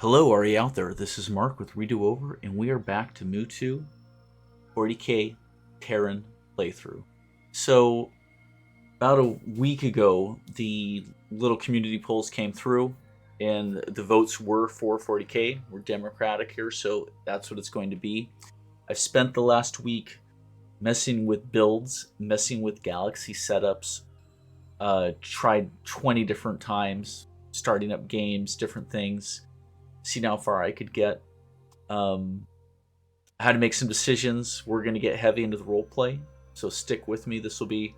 Hello, are you out there? This is Mark with Redo Over, and we are back to Mewtwo 40k Terran playthrough. So, about a week ago, the little community polls came through, and the votes were for 40k. We're democratic here, so that's what it's going to be. I've spent the last week messing with builds, messing with galaxy setups, tried 20 different times, starting up games, different things, seeing how far I could get. Had to make some decisions. We're going to get heavy into the roleplay, so stick with me. This will be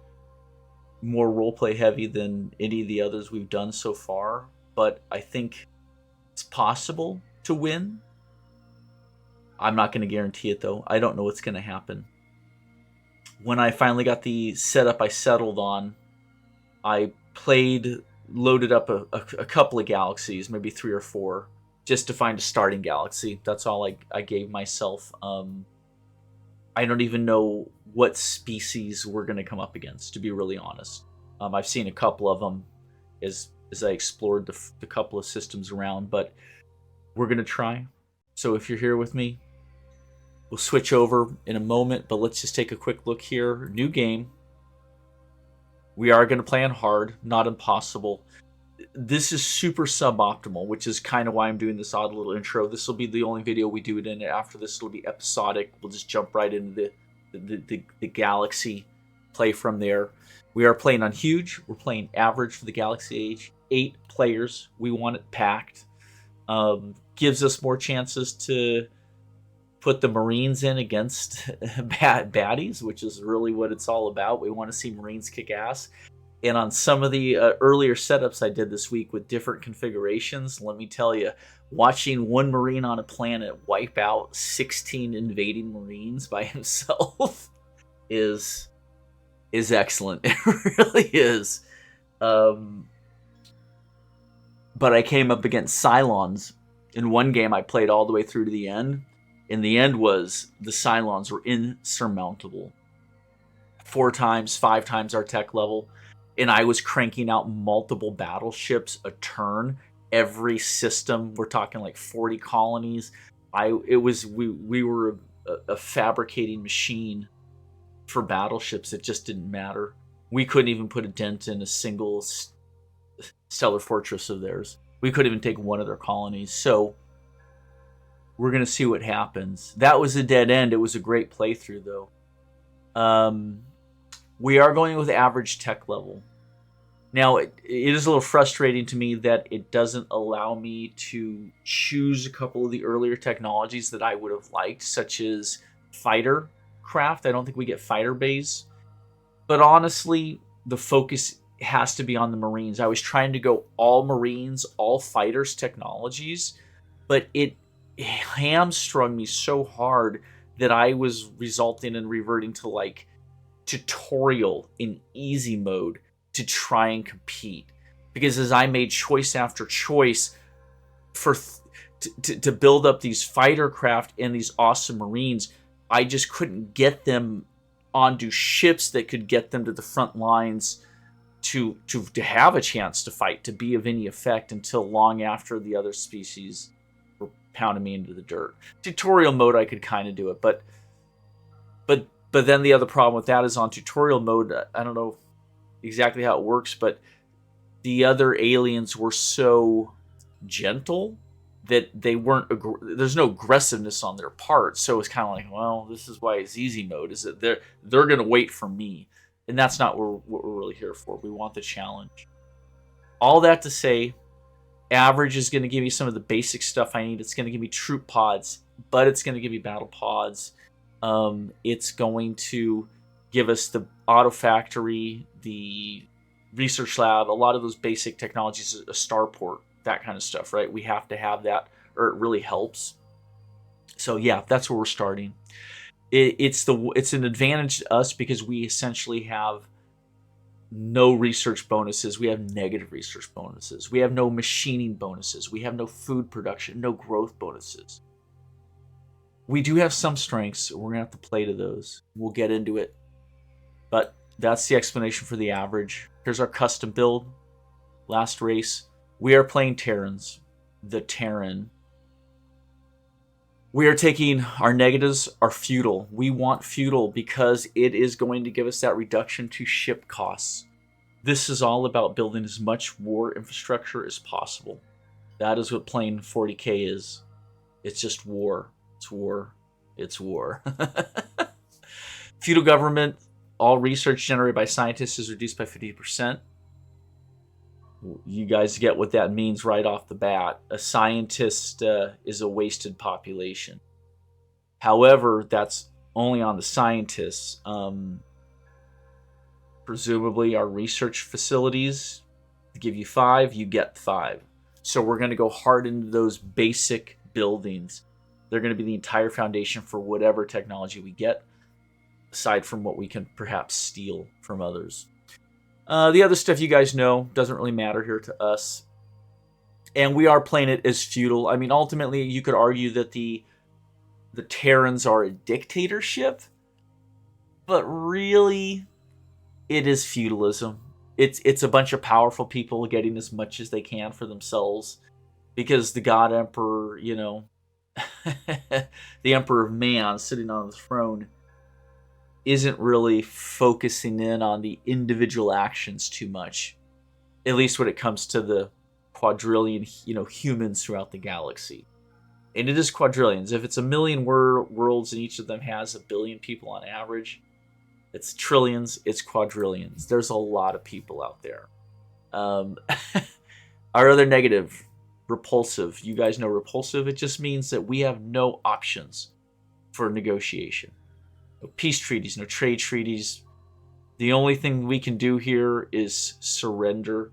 more roleplay heavy than any of the others we've done so far, but I think it's possible to win. I'm not going to guarantee it, though. I don't know what's going to happen. When I finally got the setup I settled on, I loaded up a couple of galaxies, maybe 3 or 4, just to find a starting galaxy. That's all I gave myself. I don't even know what species we're going to come up against, to be really honest. I've seen a couple of them as I explored the couple of systems around, but we're going to try. So if you're here with me, we'll switch over in a moment, but let's just take a quick look here. New game. We are going to play on hard, not impossible. This is super suboptimal, which is kind of why I'm doing this odd little intro. This will be the only video we do it in. After this, it'll be episodic. We'll just jump right into the galaxy, play from there. We are playing on huge. We're playing average for the galaxy age. 8 players. We want it packed. Gives us more chances to put the Marines in against baddies, which is really what it's all about. We want to see Marines kick ass. And on some of the earlier setups I did this week with different configurations, let me tell you, watching one Marine on a planet wipe out 16 invading Marines by himself is excellent. It really is. But I came up against Cylons. In one game, I played all the way through to the end. And the end was the Cylons were insurmountable. 4 times, 5 times our tech level. And I was cranking out multiple battleships a turn. Every system, we're talking like 40 colonies. We were a fabricating machine for battleships. It just didn't matter. We couldn't even put a dent in a single stellar fortress of theirs. We couldn't even take one of their colonies. So we're going to see what happens. That was a dead end. It was a great playthrough, though. We are going with average tech level. Now, it is a little frustrating to me that it doesn't allow me to choose a couple of the earlier technologies that I would have liked, such as fighter craft. I don't think we get fighter bays. But honestly, the focus has to be on the Marines. I was trying to go all Marines, all fighters technologies, but it hamstrung me so hard that I was resulting in reverting to like tutorial in easy mode to try and compete, because as I made choice after choice to build up these fighter craft and these awesome Marines, I just couldn't get them onto ships that could get them to the front lines to have a chance to fight, to be of any effect, until long after the other species were pounding me into the dirt. Tutorial mode, I could kind of do it, but then the other problem with that is on tutorial mode, I don't know exactly how it works, but the other aliens were so gentle that they weren't. There's no aggressiveness on their part, so it's kind of like, well, this is why it's easy mode. Is that they're going to wait for me, and that's not what we're really here for. We want the challenge. All that to say, average is going to give me some of the basic stuff I need. It's going to give me troop pods, but it's going to give me battle pods. It's going to give us the auto factory, the research lab, a lot of those basic technologies, a starport, that kind of stuff, right? We have to have that, or it really helps. So yeah, that's where we're starting. It's an advantage to us because we essentially have no research bonuses. We have negative research bonuses. We have no machining bonuses. We have no food production, no growth bonuses. We do have some strengths. We're going to have to play to those. We'll get into it. But that's the explanation for the average. Here's our custom build. Last race. We are playing Terrans. The Terran. We are taking our negatives are feudal. We want feudal because it is going to give us that reduction to ship costs. This is all about building as much war infrastructure as possible. That is what playing 40k is. It's just war. It's war. It's war. Feudal government, all research generated by scientists is reduced by 50%. You guys get what that means right off the bat. A scientist is a wasted population. However, that's only on the scientists. Presumably, our research facilities give you 5, you get 5. So we're going to go hard into those basic buildings. They're going to be the entire foundation for whatever technology we get, aside from what we can perhaps steal from others. The other stuff you guys know doesn't really matter here to us. And we are playing it as feudal. I mean, ultimately, you could argue that the Terrans are a dictatorship. But really, it is feudalism. It's a bunch of powerful people getting as much as they can for themselves. Because the God Emperor, you know, the Emperor of Man sitting on the throne, isn't really focusing in on the individual actions too much. At least when it comes to the quadrillion, humans throughout the galaxy. And it is quadrillions. If it's a million worlds and each of them has 1 billion people on average, it's trillions, it's quadrillions. There's a lot of people out there. Our other negative, repulsive. You guys know repulsive. It just means that we have no options for negotiation. No peace treaties, no trade treaties. The only thing we can do here is surrender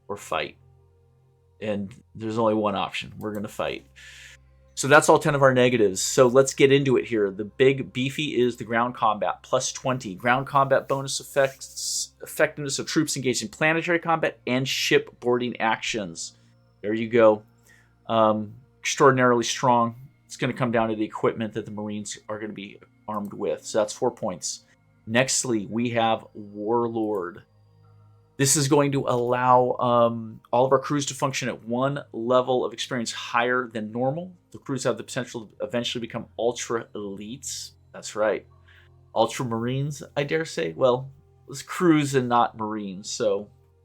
or fight. And there's only one option. We're going to fight. So that's all 10 of our negatives. So let's get into it here. The big beefy is the ground combat, plus 20. Ground combat bonus effectiveness of troops engaged in planetary combat and ship boarding actions. There you go. Extraordinarily strong. It's going to come down to the equipment that the Marines are going to be armed with. So that's 4 points. Nextly, we have Warlord. This is going to allow all of our crews to function at one level of experience higher than normal. The crews have the potential to eventually become ultra elites. That's right. Ultra Marines, I dare say. Well, it's crews and not Marines,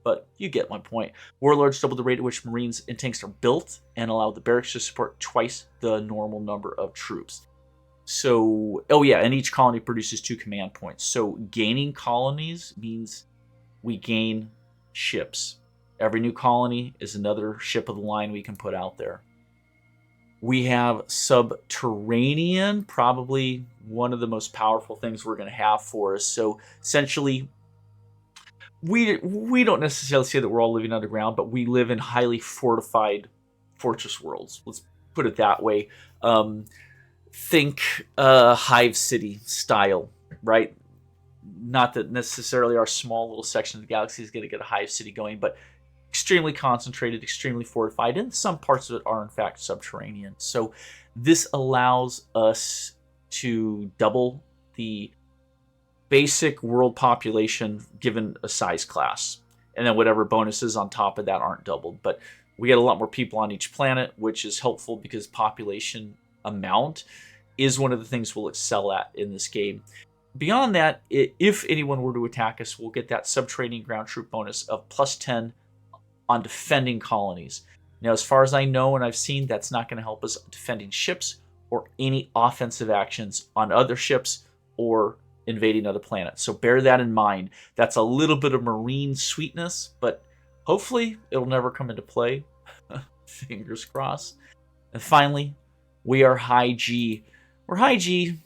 but you get my point. Warlords double the rate at which Marines and tanks are built and allow the barracks to support twice the normal number of troops. So, and each colony produces 2 command points. So gaining colonies means we gain ships. Every new colony is another ship of the line we can put out there. We have subterranean, probably one of the most powerful things we're going to have for us. So essentially, we don't necessarily say that we're all living underground, but we live in highly fortified fortress worlds. Let's put it that way. Think Hive City style, right? Not that necessarily our small little section of the galaxy is going to get a Hive City going, but extremely concentrated, extremely fortified, and some parts of it are in fact subterranean. So this allows us to double the basic world population given a size class. And then whatever bonuses on top of that aren't doubled. But we get a lot more people on each planet, which is helpful because population amount is one of the things we'll excel at in this game. Beyond that, if anyone were to attack us, we'll get that subterranean ground troop bonus of plus 10 on defending colonies. Now, as far as I know and I've seen, that's not going to help us defending ships or any offensive actions on other ships or invading other planets. So bear that in mind. That's a little bit of marine sweetness, but hopefully it'll never come into play. Fingers crossed. And finally, we are high G. We're high G.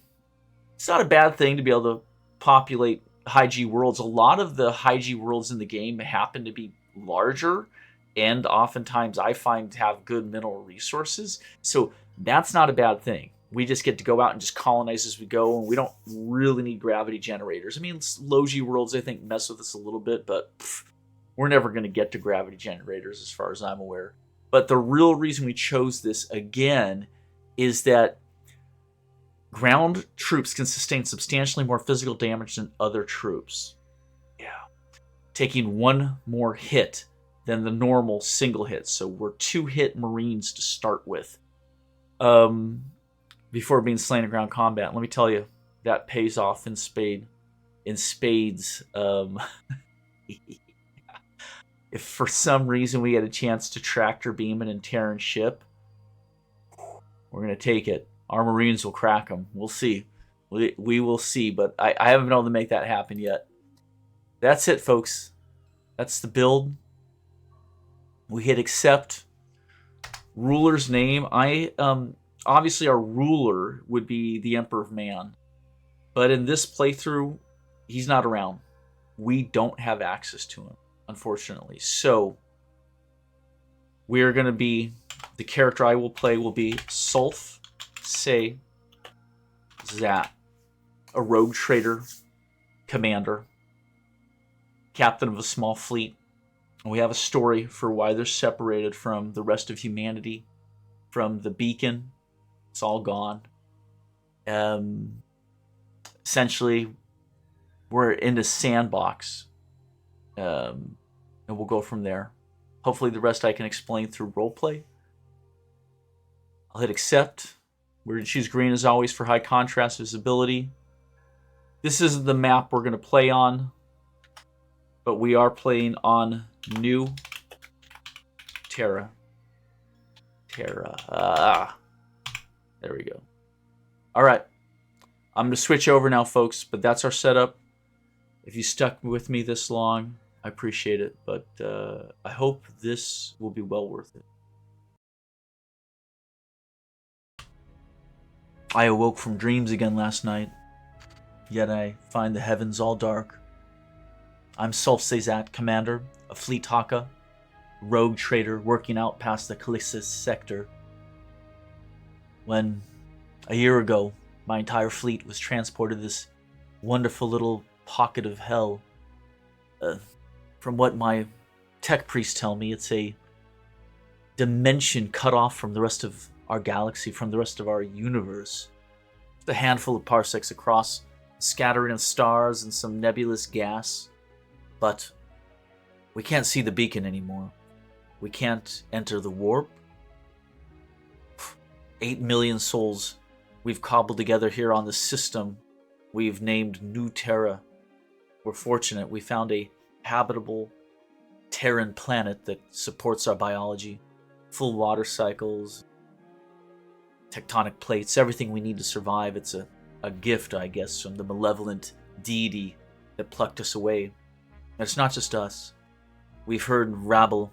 It's not a bad thing to be able to populate high G worlds. A lot of the high G worlds in the game happen to be larger and oftentimes I find to have good mineral resources. So that's not a bad thing. We just get to go out and just colonize as we go, and we don't really need gravity generators. I mean, low G worlds, I think, mess with us a little bit, but we're never going to get to gravity generators as far as I'm aware. But the real reason we chose this again is that ground troops can sustain substantially more physical damage than other troops. Yeah. Taking one more hit than the normal single hit. So we're 2-hit Marines to start with. before being slain in ground combat. Let me tell you, that pays off in spades. If for some reason we get a chance to tractor beam an Terran ship, we're going to take it. Our Marines will crack them. We'll see. We will see, but I haven't been able to make that happen yet. That's it, folks. That's the build. We hit accept. Ruler's name. Obviously our ruler would be the Emperor of Man. But in this playthrough, he's not around. We don't have access to him, unfortunately. So we're going to be, the character I will play will be Sulf Se Zat, a rogue trader, commander, captain of a small fleet. And we have a story for why they're separated from the rest of humanity, from the beacon. It's all gone. Essentially, we're in a sandbox, and we'll go from there. Hopefully the rest I can explain through roleplay. I'll hit accept. We're going to choose green as always for high contrast visibility. This isn't the map we're going to play on, but we are playing on New Terra. There we go. All right. I'm going to switch over now, folks, but that's our setup. If you stuck with me this long, I appreciate it, but I hope this will be well worth it. I awoke from dreams again last night, yet I find the heavens all dark. I'm Sulf Sezat, commander, a fleet Haka, rogue trader working out past the Calixis sector. When, a year ago, my entire fleet was transported to this wonderful little pocket of hell. From what my tech priests tell me, it's a dimension cut off from the rest of our galaxy, from the rest of our universe. Just a handful of parsecs across, a scattering of stars and some nebulous gas. But we can't see the beacon anymore. We can't enter the warp. 8 million souls we've cobbled together here on the system we've named New Terra. We're fortunate we found a habitable Terran planet that supports our biology. Full water cycles, tectonic plates, everything we need to survive. It's a gift, I guess, from the malevolent deity that plucked us away. And it's not just us. We've heard rabble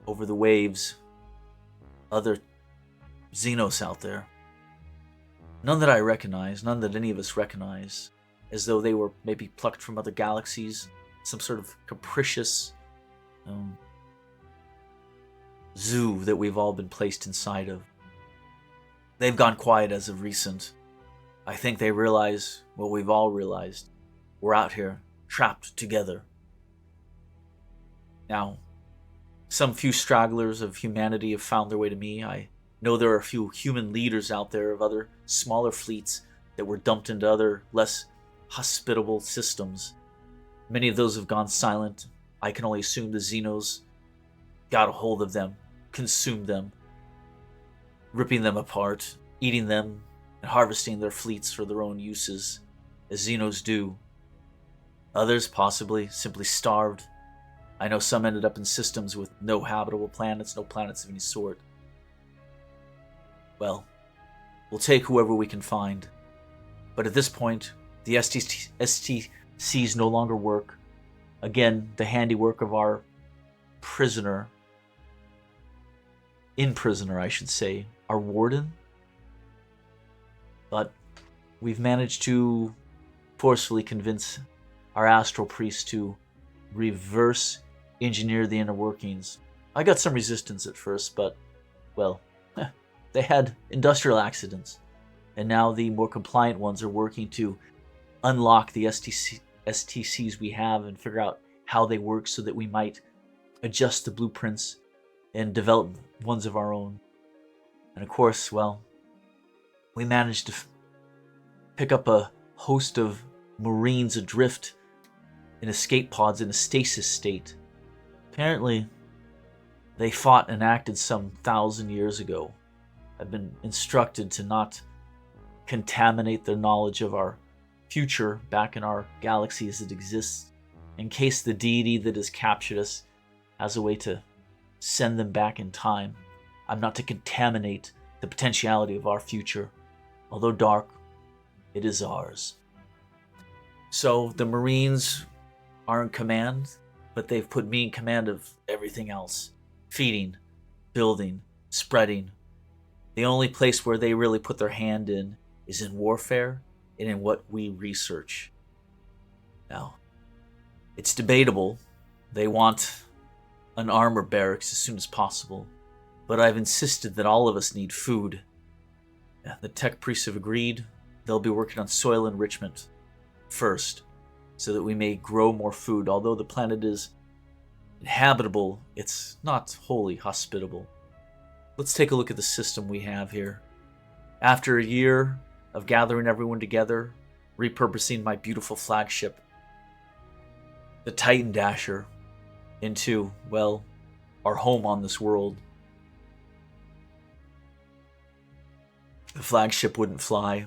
over the waves. Other Xenos out there. None that I recognize, none that any of us recognize, as though they were maybe plucked from other galaxies, some sort of capricious zoo that we've all been placed inside of. They've gone quiet as of recent. I think they realize what we've all realized. We're out here, trapped together. Now, some few stragglers of humanity have found their way to me. I know there are a few human leaders out there of other smaller fleets that were dumped into other, less hospitable systems. Many of those have gone silent. I can only assume the Xenos got a hold of them, consumed them, ripping them apart, eating them, and harvesting their fleets for their own uses, as Xenos do. Others possibly simply starved. I know some ended up in systems with no habitable planets, no planets of any sort. Well, we'll take whoever we can find. But at this point, the STCs no longer work. Again, the handiwork of our prisoner, in-prisoner I should say, our warden. But we've managed to forcefully convince our astral priest to reverse engineer the inner workings. I got some resistance at first, but, well, they had industrial accidents, and now the more compliant ones are working to unlock the STCs we have and figure out how they work so that we might adjust the blueprints and develop ones of our own. And of course, well, we managed to pick up a host of Marines adrift in escape pods in a stasis state. Apparently, they fought and acted some 1,000 years ago. I've been instructed to not contaminate the knowledge of our future back in our galaxy as it exists, in case the deity that has captured us has a way to send them back in time. I'm not to contaminate the potentiality of our future. Although dark, it is ours. So the Marines are in command, but they've put me in command of everything else. Feeding, building, spreading. The only place where they really put their hand in is in warfare and in what we research. Now, it's debatable. They want an armor barracks as soon as possible, but I've insisted that all of us need food. The tech priests have agreed. They'll be working on soil enrichment first, so that we may grow more food. Although the planet is inhabitable, it's not wholly hospitable. Let's take a look at the system we have here. After a year of gathering everyone together, repurposing my beautiful flagship, the Titan Dasher, into, well, our home on this world, the flagship wouldn't fly.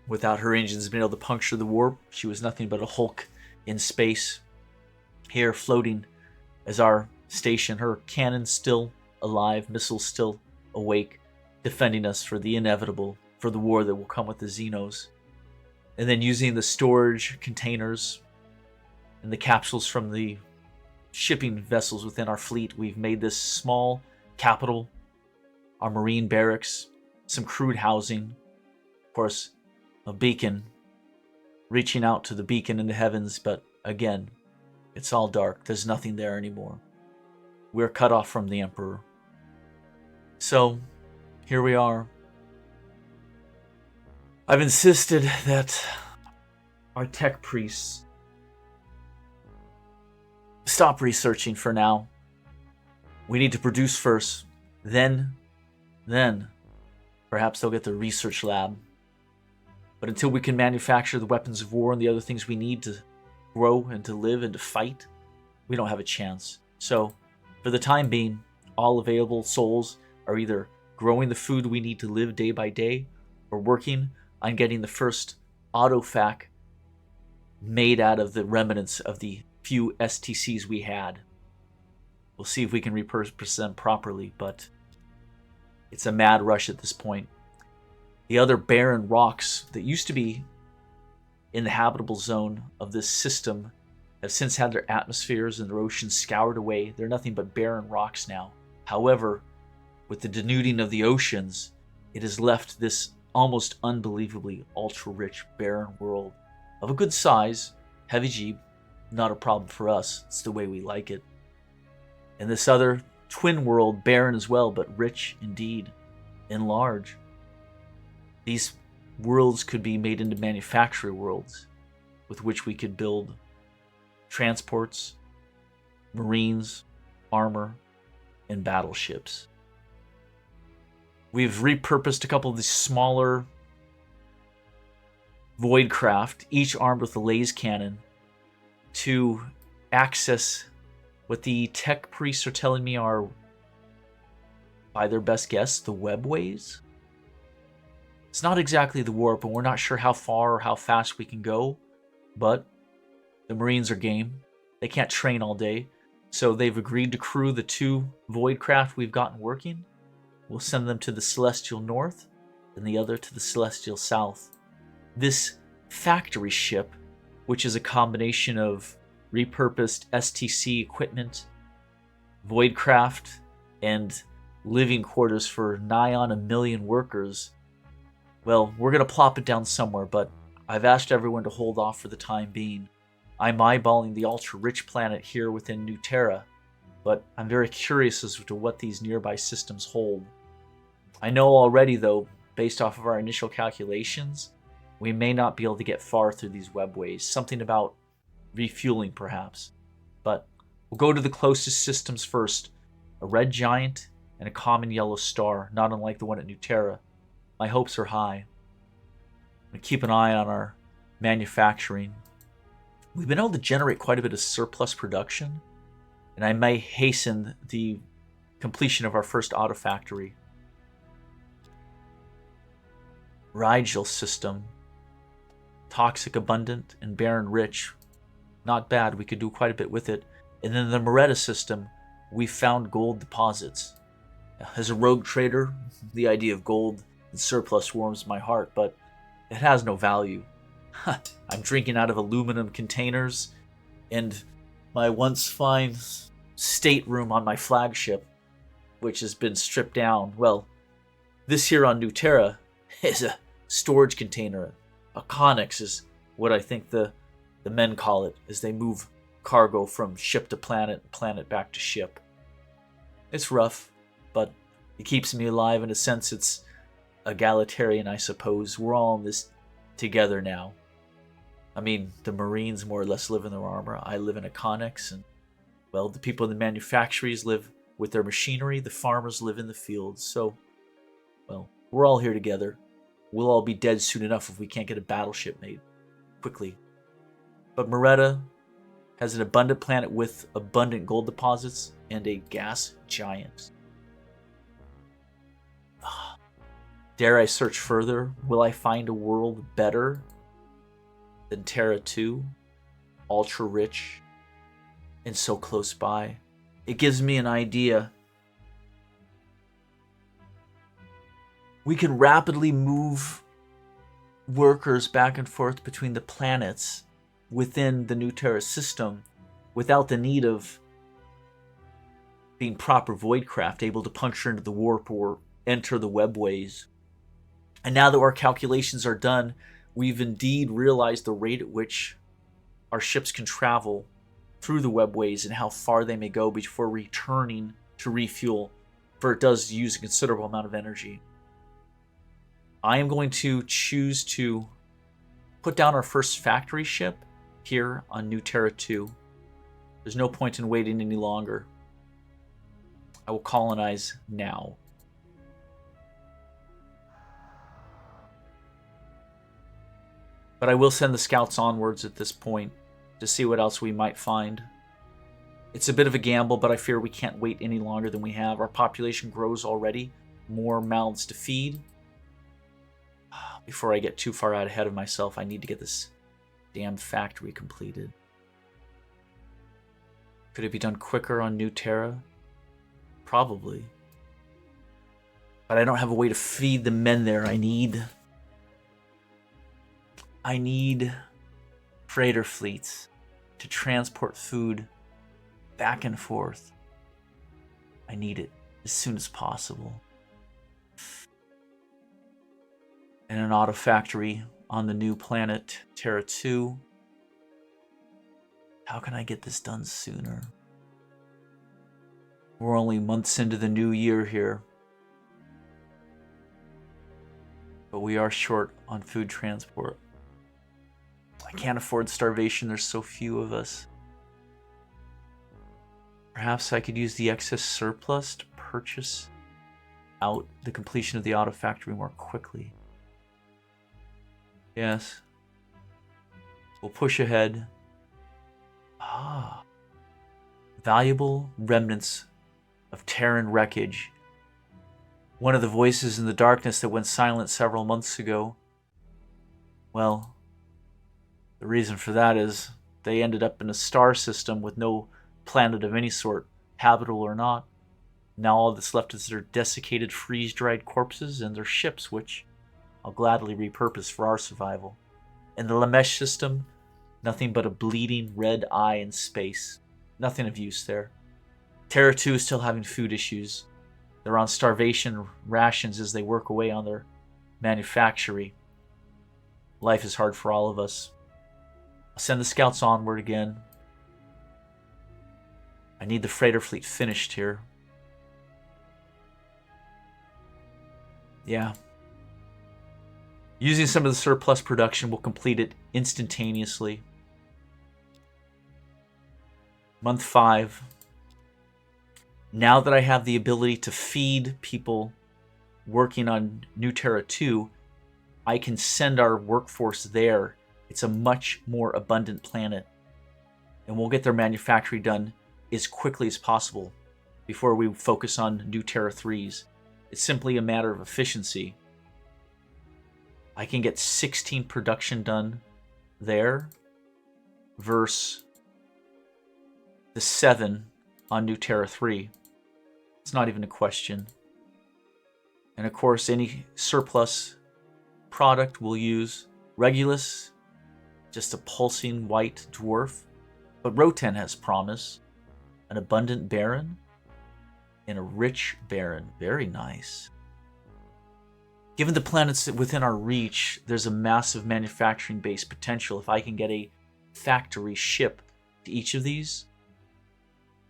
Without her engines being able to puncture the warp, she was nothing but a hulk in space. Here, floating as our station, her cannons still alive, missiles still awake, defending us for the inevitable, for the war that will come with the Xenos. And then using the storage containers and the capsules from the shipping vessels within our fleet, we've made this small capital, our marine barracks, some crude housing, of course, a beacon, reaching out to the beacon in the heavens, but again, it's all dark. There's nothing there anymore. We're cut off from the Emperor. So, here we are. I've insisted that our tech priests stop researching for now. We need to produce first, then, perhaps they'll get the research lab. But until we can manufacture the weapons of war and the other things we need to grow and to live and to fight, we don't have a chance. So, for the time being, all available souls are either growing the food we need to live day by day, or working on getting the first autofac made out of the remnants of the few STCs we had. We'll see if we can repurpose them properly, but it's a mad rush at this point. The other barren rocks that used to be in the habitable zone of this system have since had their atmospheres and their oceans scoured away. They're nothing but barren rocks now. However, with the denuding of the oceans, it has left this almost unbelievably ultra-rich barren world of a good size, heavy G, not a problem for us. It's the way we like it. And this other twin world, barren as well, but rich indeed, and large. These worlds could be made into manufacturing worlds with which we could build transports, marines, armor, and battleships. We've repurposed a couple of these smaller void craft, each armed with a laser cannon, to access what the tech priests are telling me are, by their best guess, the webways. It's not exactly the warp, and we're not sure how far or how fast we can go, but the Marines are game. They can't train all day, so they've agreed to crew the 2 void craft we've gotten working. We'll send them to the Celestial North, and the other to the Celestial South. This factory ship, which is a combination of repurposed STC equipment, void craft, and living quarters for nigh on 1 million workers, well, we're going to plop it down somewhere, but I've asked everyone to hold off for the time being. I'm eyeballing the ultra-rich planet here within New Terra, but I'm very curious as to what these nearby systems hold. I know already, though, based off of our initial calculations, we may not be able to get far through these webways. Something about refueling, perhaps. But we'll go to the closest systems first. A red giant and a common yellow star, not unlike the one at New Terra. My hopes are high. I'm going to keep an eye on our manufacturing. We've been able to generate quite a bit of surplus production, and I may hasten the completion of our first auto factory. Rigel system. Toxic abundant and barren rich. Not bad, we could do quite a bit with it. And then the Moretta system, we found gold deposits. As a rogue trader, the idea of gold and surplus warms my heart, but it has no value. I'm drinking out of aluminum containers, and my once fine stateroom on my flagship, which has been stripped down. Well, this here on New Terra is a storage container. A connex is what I think the men call it, as they move cargo from ship to planet, planet back to ship. It's rough, but it keeps me alive. In a sense, it's egalitarian, I suppose. We're all in this together now. I mean, the Marines more or less live in their armor. I live in a connex, and, well, the people in the manufactories live with their machinery. The farmers live in the fields. So, well, we're all here together. We'll all be dead soon enough if we can't get a battleship made quickly. But Moretta has an abundant planet with abundant gold deposits and a gas giant. Dare I search further? Will I find a world better than Terra 2? Ultra rich and so close by. It gives me an idea. We can rapidly move workers back and forth between the planets within the New Terra system without the need of being proper voidcraft, able to puncture into the warp or enter the webways. And now that our calculations are done, we've indeed realized the rate at which our ships can travel through the webways and how far they may go before returning to refuel, for it does use a considerable amount of energy. I am going to choose to put down our first factory ship here on New Terra 2. There's no point in waiting any longer. I will colonize now. But I will send the scouts onwards at this point to see what else we might find. It's a bit of a gamble, but I fear we can't wait any longer than we have. Our population grows already. More mouths to feed. Before I get too far out ahead of myself, I need to get this damn factory completed. Could it be done quicker on New Terra? Probably. But I don't have a way to feed the men there. I need freighter fleets to transport food back and forth. I need it as soon as possible. And an auto factory on the new planet Terra 2. How can I get this done sooner? We're only months into the new year here. But we are short on food transport. I can't afford starvation, there's so few of us. Perhaps I could use the excess surplus to purchase out the completion of the auto factory more quickly. Yes. We'll push ahead. Valuable remnants of Terran wreckage. One of the voices in the darkness that went silent several months ago. Well, the reason for that is they ended up in a star system with no planet of any sort, habitable or not. Now all that's left is their desiccated, freeze-dried corpses and their ships, which I'll gladly repurpose for our survival. In the Lamesh system, nothing but a bleeding red eye in space. Nothing of use there. Terra 2 is still having food issues. They're on starvation rations as they work away on their manufactory. Life is hard for all of us. I'll send the scouts onward again. I need the freighter fleet finished here. Yeah. Using some of the surplus production, we'll complete it instantaneously. Month 5. Now that I have the ability to feed people working on New Terra 2, I can send our workforce there. It's a much more abundant planet. And we'll get their manufacturing done as quickly as possible before we focus on New Terra 3s. It's simply a matter of efficiency. I can get 16 production done there versus the 7 on New Terra 3. It's not even a question. And of course, any surplus product we'll use. Regulus, just a pulsing white dwarf. But Roten has promise. An abundant Baron and a rich Baron. Very nice. Given the planets within our reach, there's a massive manufacturing base potential. If I can get a factory ship to each of these,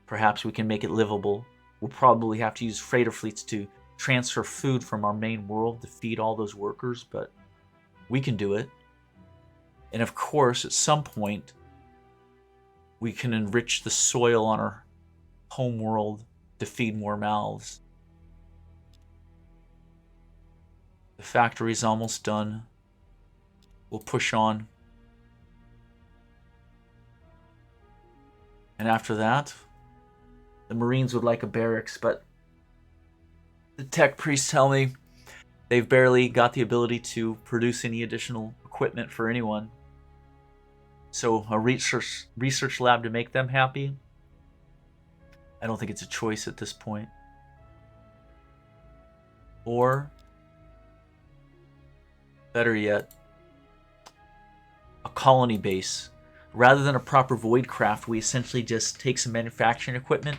perhaps we can make it livable. We'll probably have to use freighter fleets to transfer food from our main world to feed all those workers, but we can do it. And of course, at some point, we can enrich the soil on our home world to feed more mouths. The factory's almost done. We'll push on. And after that, the Marines would like a barracks, but the tech priests tell me they've barely got the ability to produce any additional equipment for anyone. So a research lab to make them happy? I don't think it's a choice at this point. Or, better yet, a colony base. Rather than a proper void craft, we essentially just take some manufacturing equipment,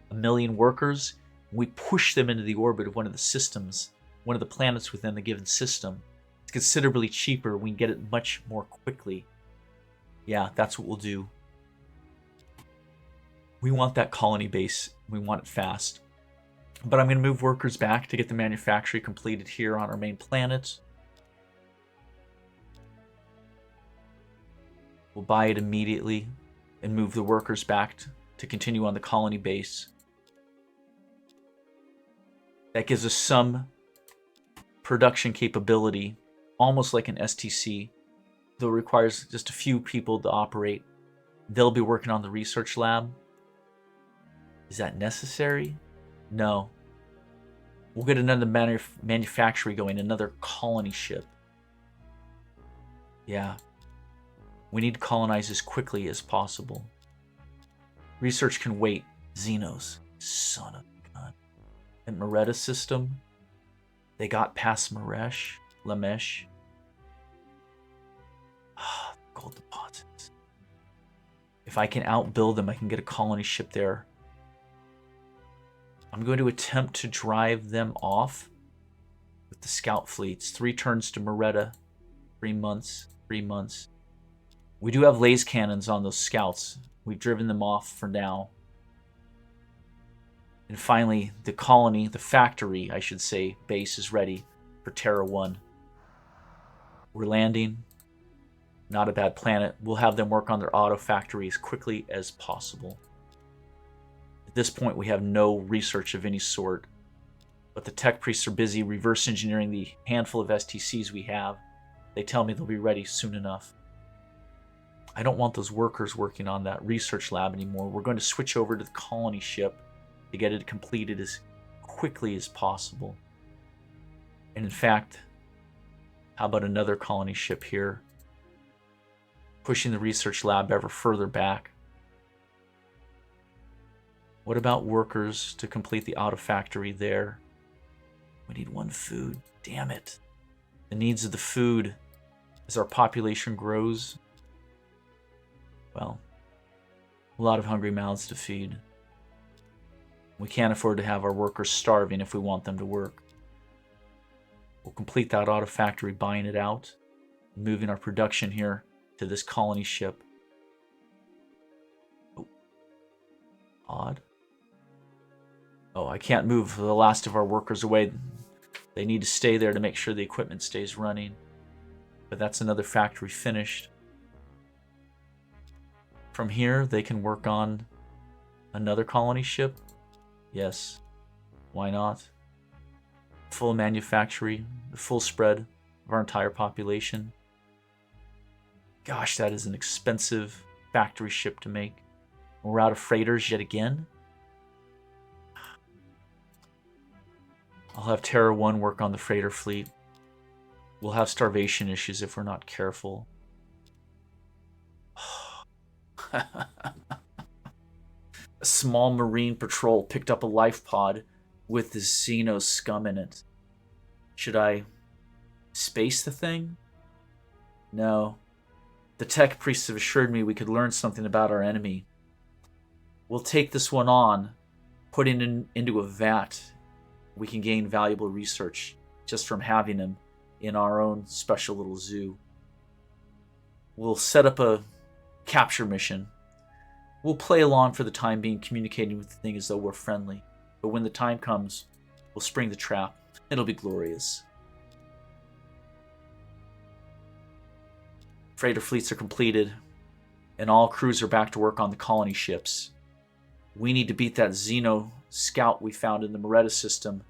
1 million workers, and we push them into the orbit of one of the systems, one of the planets within the given system. It's considerably cheaper. We can get it much more quickly. Yeah, that's what we'll do. We want that colony base. We want it fast. But I'm going to move workers back to get the manufacturing completed here on our main planet. We'll buy it immediately and move the workers back to continue on the colony base. That gives us some production capability, almost like an STC, though it requires just a few people to operate. They'll be working on the research lab. Is that necessary? No. We'll get another manufactory going, another colony ship. Yeah. We need to colonize as quickly as possible. Research can wait. Xenos. Son of a gun. And Moretta system. They got past Lamesh. Gold deposits. If I can outbuild them, I can get a colony ship there. I'm going to attempt to drive them off with the scout fleets. 3 turns to Moretta. 3 months. 3 months. We do have laser cannons on those scouts. We've driven them off for now. And finally, the colony, the factory, I should say, base is ready for Terra 1. We're landing. Not a bad planet. We'll have them work on their auto factory as quickly as possible. At this point, we have no research of any sort. But the tech priests are busy reverse engineering the handful of STCs we have. They tell me they'll be ready soon enough. I don't want those workers working on that research lab anymore. We're going to switch over to the colony ship to get it completed as quickly as possible. And in fact, how about another colony ship here? Pushing the research lab ever further back. What about workers to complete the auto factory there? We need 1 food. Damn it. The needs of the food as our population grows. Well, a lot of hungry mouths to feed. We can't afford to have our workers starving if we want them to work. We'll complete that auto factory, buying it out, and moving our production here to this colony ship. Oh. Odd. Oh, I can't move the last of our workers away. They need to stay there to make sure the equipment stays running. But that's another factory finished. From here, they can work on another colony ship. Yes, why not? Full manufactory, the full spread of our entire population. Gosh, that is an expensive factory ship to make. We're out of freighters yet again. I'll have Terra 1 work on the freighter fleet. We'll have starvation issues if we're not careful. A small marine patrol picked up a life pod with the Xeno scum in it. Should I space the thing? No. The tech priests have assured me we could learn something about our enemy. We'll take this one on, put it into a vat. We can gain valuable research just from having him in our own special little zoo. We'll set up a capture mission. We'll play along for the time being, communicating with the thing as though we're friendly. But when the time comes, we'll spring the trap. It'll be glorious. Freighter fleets are completed, and all crews are back to work on the colony ships. We need to beat that Xeno scout we found in the Moretta system,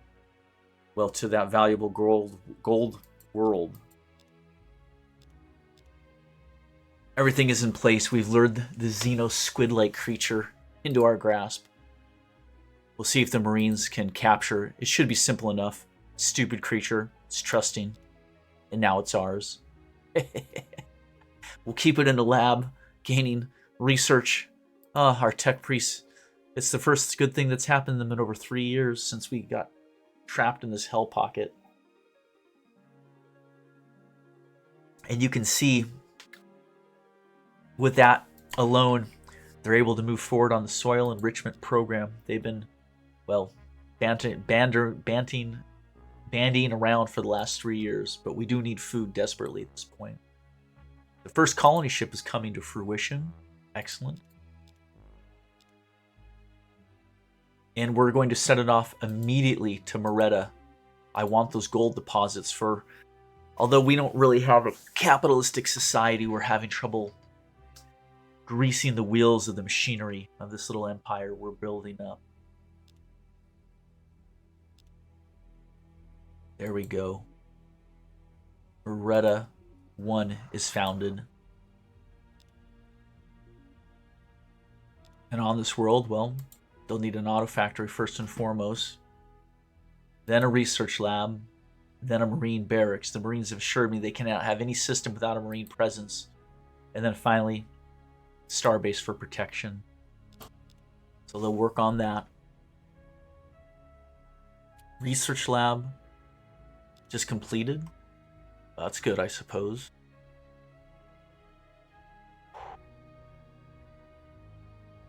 well, to that valuable gold world. Everything is in place. We've lured the Xeno squid-like creature into our grasp. We'll see if the Marines can capture. It should be simple enough. Stupid creature. It's trusting. And now it's ours. We'll keep it in the lab, gaining research. Our tech priests. It's the first good thing that's happened to them in over 3 years since we got trapped in this hell pocket. And you can see, with that alone, they're able to move forward on the soil enrichment program. They've been, well, bandying around for the last 3 years, but we do need food desperately at this point. The first colony ship is coming to fruition. Excellent. And we're going to set it off immediately to Moretta. I want those gold deposits for... Although we don't really have a capitalistic society, we're having trouble greasing the wheels of the machinery of this little empire we're building up. There we go. Moretta 1 is founded. And on this world, well, they'll need an auto factory first and foremost, then a research lab, then a marine barracks. The Marines have assured me they cannot have any system without a marine presence. And then finally, starbase for protection. So they'll work on that. Research lab just completed. That's good, I suppose.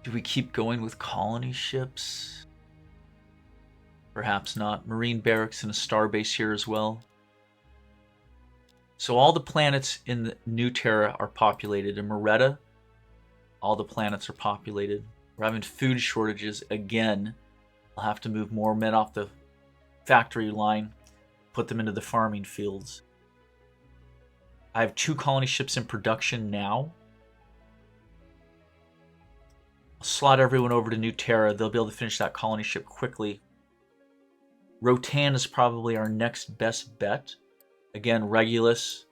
Do we keep going with colony ships? Perhaps not. Marine barracks and a starbase here as well. So all the planets in the New Terra are populated. In Moretta, all the planets are populated. We're having food shortages again. I'll have to move more men off the factory line, put them into the farming fields. I have 2 colony ships in production now. I'll slot everyone over to New Terra. They'll be able to finish that colony ship quickly. Rotan is probably our next best bet. Again, Regulus,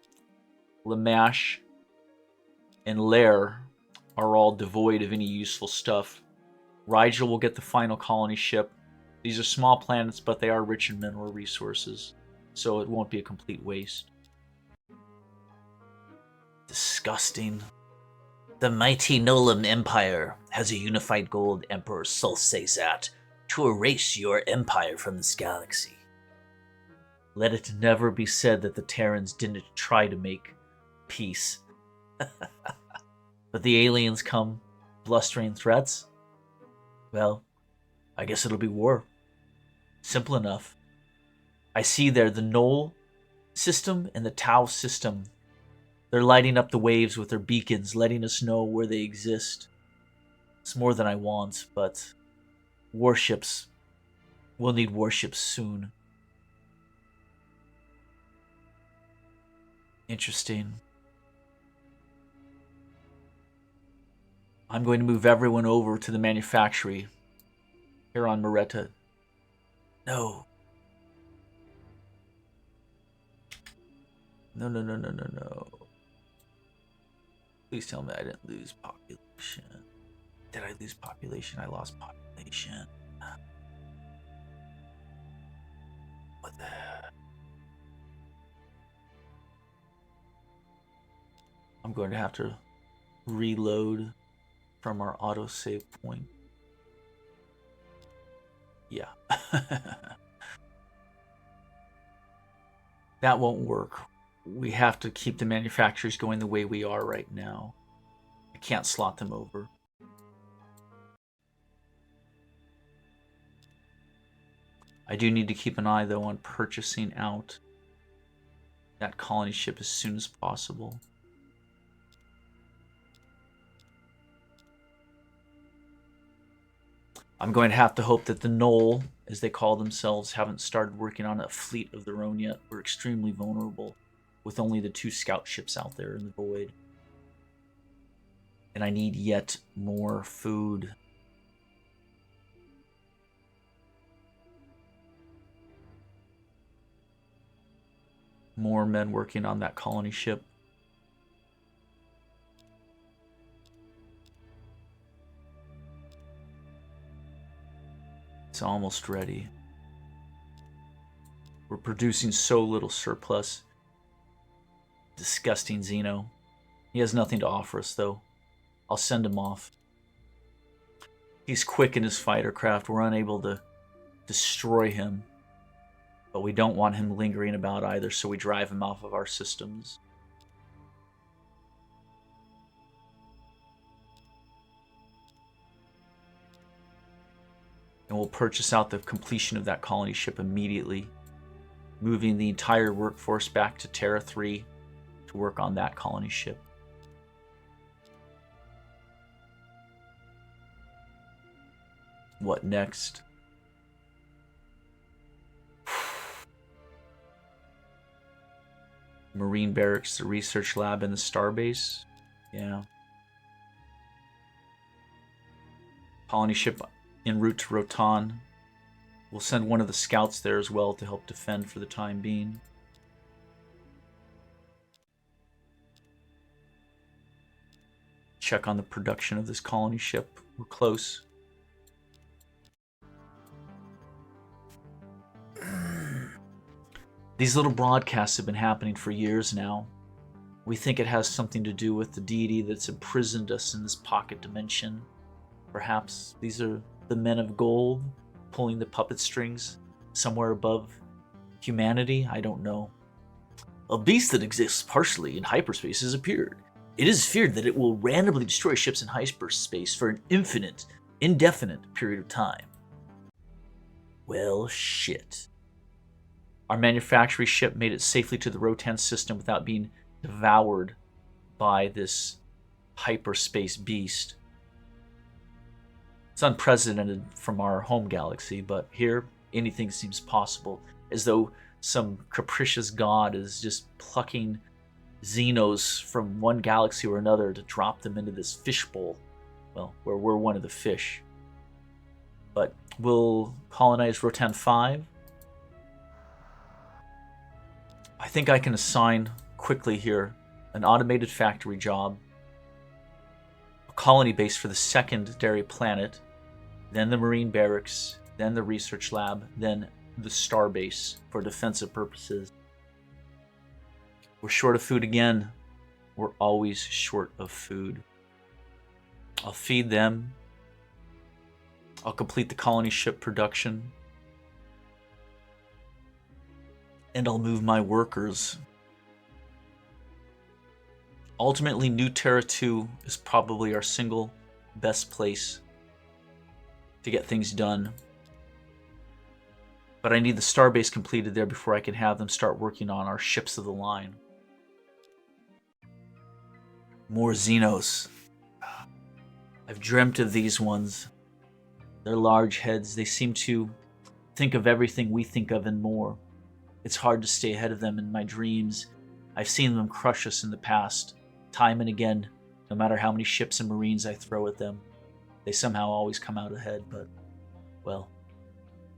Lamash, and Lair are all devoid of any useful stuff. Rigel will get the final colony ship. These are small planets, but they are rich in mineral resources, so it won't be a complete waste. Disgusting. The mighty Nolam Empire has a unified gold Emperor Sulcesat to erase your empire from this galaxy. Let it never be said that the Terrans didn't try to make peace. But the aliens come blustering threats? Well, I guess it'll be war. Simple enough. I see there the Knoll system and the Tau system. They're lighting up the waves with their beacons, letting us know where they exist. It's more than I want, but warships. We'll need warships soon. Interesting. I'm going to move everyone over to the manufactory here on Moretta. No. No. Please tell me I didn't lose population. Did I lose population? I lost population. What the... going to have to reload from our autosave point. Yeah. That won't work. We have to keep the manufacturers going the way we are right now. I can't slot them over. I do need to keep an eye, though, on purchasing out that colony ship as soon as possible. I'm going to have to hope that the Knoll, as they call themselves, haven't started working on a fleet of their own yet. We're extremely vulnerable with only the 2 scout ships out there in the void. And I need yet more food. More men working on that colony ship. It's almost ready. We're producing so little surplus. Disgusting Xeno. He has nothing to offer us, though. I'll send him off. He's quick in his fighter craft. We're unable to destroy him. But we don't want him lingering about either, so we drive him off of our systems. And we'll purchase out the completion of that colony ship immediately, moving the entire workforce back to Terra 3 to work on that colony ship. What next? Marine barracks, the research lab, and the starbase. Yeah. Colony ship en route to Rotan. We'll send one of the scouts there as well to help defend for the time being. Check on the production of this colony ship. We're close. These little broadcasts have been happening for years now. We think it has something to do with the deity that's imprisoned us in this pocket dimension. Perhaps these are the men of gold pulling the puppet strings somewhere above humanity. I don't know. A beast that exists partially in hyperspace has appeared. It is feared that it will randomly destroy ships in hyperspace for an indefinite period of time. Well, shit. Our manufacturing ship made it safely to the Rotan system without being devoured by this hyperspace beast. It's unprecedented from our home galaxy, but here anything seems possible, as though some capricious god is just plucking Xenos from one galaxy or another to drop them into this fishbowl, well, where we're one of the fish. But we'll colonize Rotan 5. I think I can assign quickly here an automated factory job, a colony base for the secondary planet, then the marine barracks, then the research lab, then the starbase for defensive purposes. We're short of food again. We're always short of food. I'll feed them. I'll complete the colony ship production. And I'll move my workers. Ultimately, New Terra 2 is probably our single best place to get things done. But I need the starbase completed there before I can have them start working on our ships of the line. More Xenos. I've dreamt of these ones. Their large heads, they seem to think of everything we think of and more. It's hard to stay ahead of them in my dreams. I've seen them crush us in the past, time and again. No matter how many ships and marines I throw at them, they somehow always come out ahead, but, well,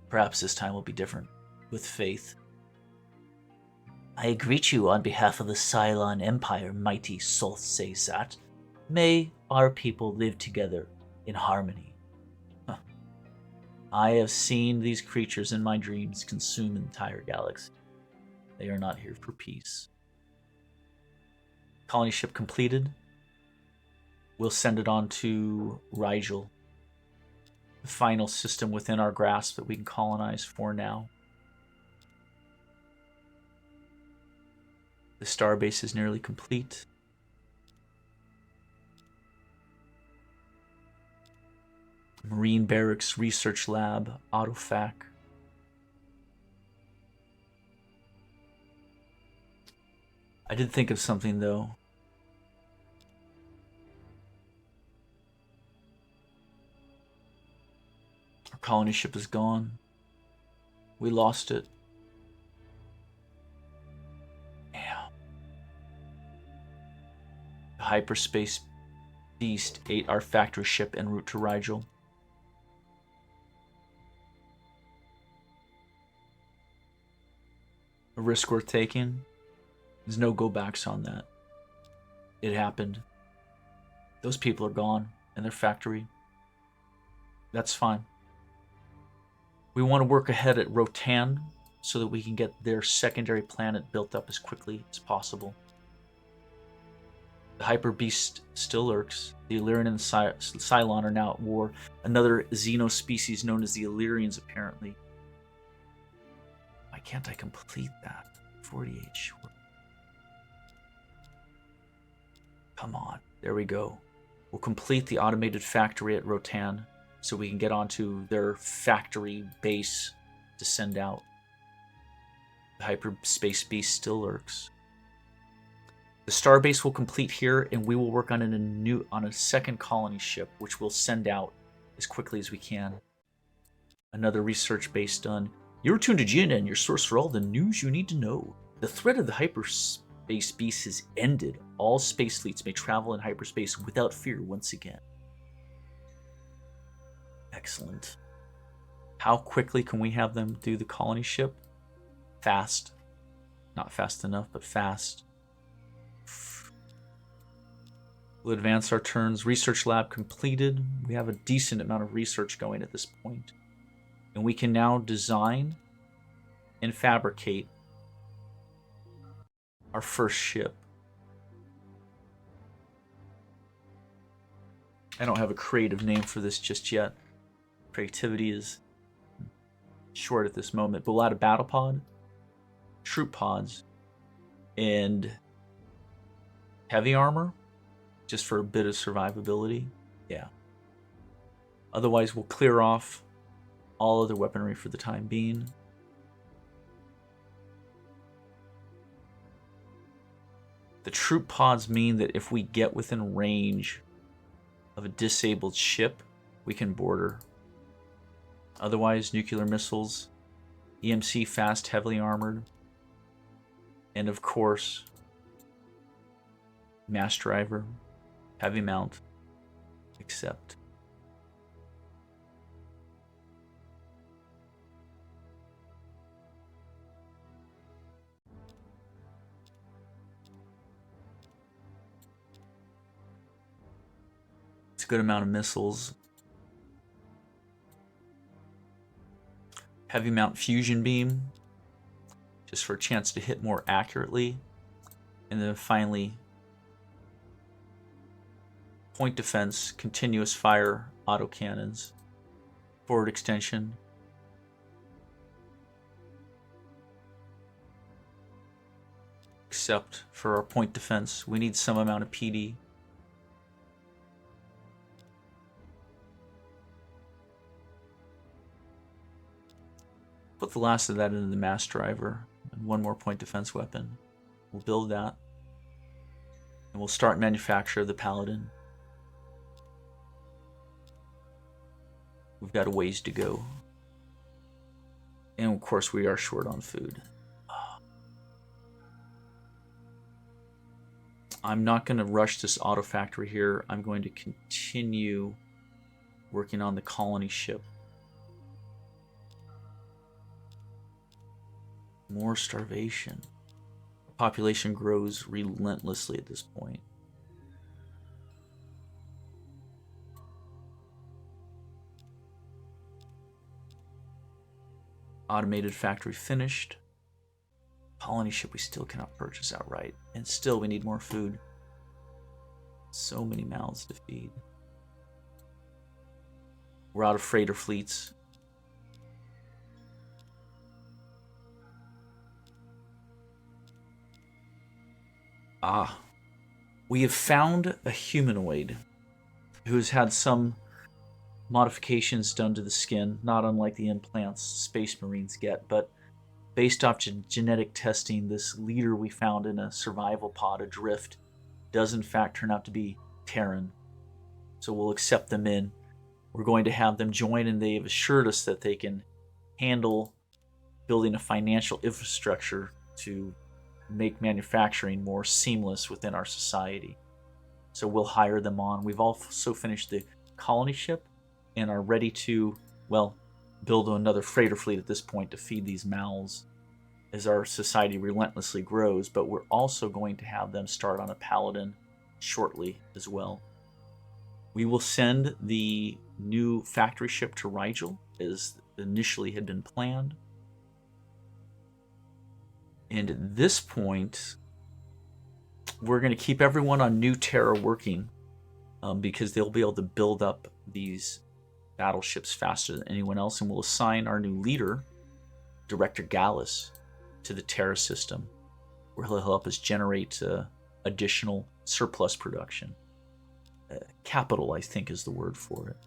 perhaps this time will be different, with faith. I greet you on behalf of the Cylon Empire, mighty Solsesat. May our people live together in harmony. I have seen these creatures in my dreams consume an entire galaxy. They are not here for peace. Colony ship completed. We'll send it on to Rigel, the final system within our grasp that we can colonize for now. The starbase is nearly complete. Marine Barracks Research Lab, Autofac. I did think of something though. Our colony ship is gone. We lost it. Yeah. The hyperspace beast ate our factory ship en route to Rigel. A risk worth taking. There's no go backs on that. It happened. Those people are gone in their factory. That's fine. We want to work ahead at Rotan so that we can get their secondary planet built up as quickly as possible. The Hyper Beast still lurks. The Illyrian and the Cylon are now at war. Another xenospecies known as the Illyrians, apparently. Why can't I complete that? 48, sure. Come on. There we go. We'll complete the automated factory at Rotan so we can get onto their factory base to send out. The hyperspace beast still lurks. The starbase will complete here, and we will work on a second colony ship, which we'll send out as quickly as we can. Another research base done. You're tuned to GNN, your source for all the news you need to know. The threat of the hyperspace beast has ended. All space fleets may travel in hyperspace without fear once again. Excellent. How quickly can we have them do the colony ship? Fast. Not fast enough, but fast. We'll advance our turns. Research lab completed. We have a decent amount of research going at this point. And we can now design and fabricate our first ship. I don't have a creative name for this just yet. Creativity is short at this moment. But we'll add a battle pod, troop pods, and heavy armor, just for a bit of survivability. Yeah. Otherwise, we'll clear off all other weaponry for the time being. The troop pods mean that if we get within range of a disabled ship, we can border. Otherwise, nuclear missiles, EMC fast, heavily armored, and of course, mass driver, heavy mount, accept. It's a good amount of missiles. Heavy mount fusion beam, just for a chance to hit more accurately. And then finally, point defense, continuous fire autocannons, forward extension. Except for our point defense, we need some amount of PD. Put the last of that into the mass driver and one more point defense weapon. We'll build that. And we'll start manufacture of the Paladin. We've got a ways to go. And of course we are short on food. I'm not going to rush this auto factory here. I'm going to continue working on the colony ship. More starvation. Population grows relentlessly at this point. Automated factory finished. Colony ship we still cannot purchase outright. And still we need more food. So many mouths to feed. We're out of freighter fleets. Ah. We have found a humanoid who's had some modifications done to the skin, not unlike the implants space marines get, but based off genetic testing, this leader we found in a survival pod adrift does in fact turn out to be Terran. So we'll accept them in. We're going to have them join, and they've assured us that they can handle building a financial infrastructure to make manufacturing more seamless within our society. So we'll hire them on. We've also finished the colony ship and are ready to, well, build another freighter fleet at this point to feed these mouths as our society relentlessly grows. But we're also going to have them start on a paladin shortly as well. We will send the new factory ship to Rigel as initially had been planned. And at this point, we're going to keep everyone on New Terra working because they'll be able to build up these battleships faster than anyone else. And we'll assign our new leader, Director Gallus, to the Terra system, where he'll help us generate additional surplus production. Capital, I think, is the word for it.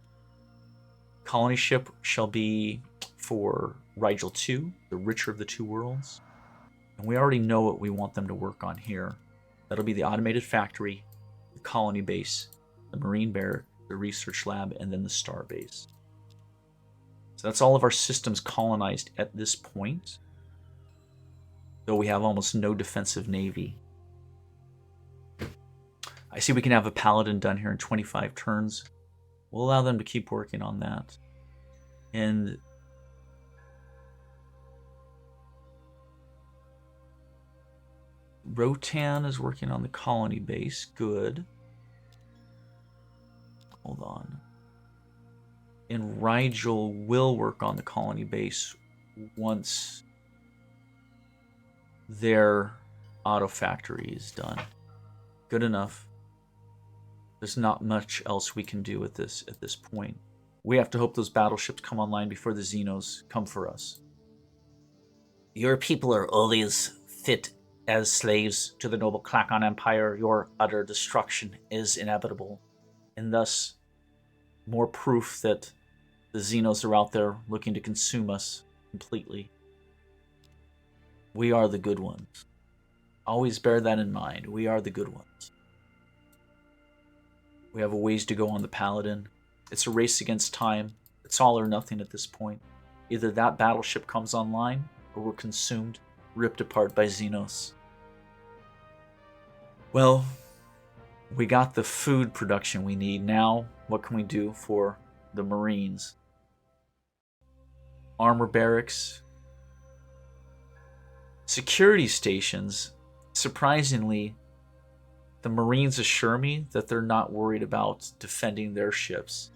Colony ship shall be for Rigel 2, the richer of the two worlds. And we already know what we want them to work on here. That'll be the automated factory, the colony base, the marine barrack, the research lab, and then the star base. So that's all of our systems colonized at this point, though we have almost no defensive navy. I see we can have a paladin done here in 25 turns. We'll allow them to keep working on that. And Rotan is working on the colony base. Good. Hold on. And Rigel will work on the colony base once their auto factory is done. Good enough. There's not much else we can do with this at this point. We have to hope those battleships come online before the Xenos come for us. Your people are always fit as slaves to the noble Klakon Empire. Your utter destruction is inevitable, and thus more proof that the Xenos are out there looking to consume us completely. We are the good ones. Always bear that in mind. We are the good ones. We have a ways to go on the Paladin. It's a race against time. It's all or nothing at this point. Either that battleship comes online, or we're consumed, ripped apart by Xenos. Well, we got the food production we need. Now, what can we do for the Marines? Armor barracks. Security stations. Surprisingly, the Marines assure me that they're not worried about defending their ships.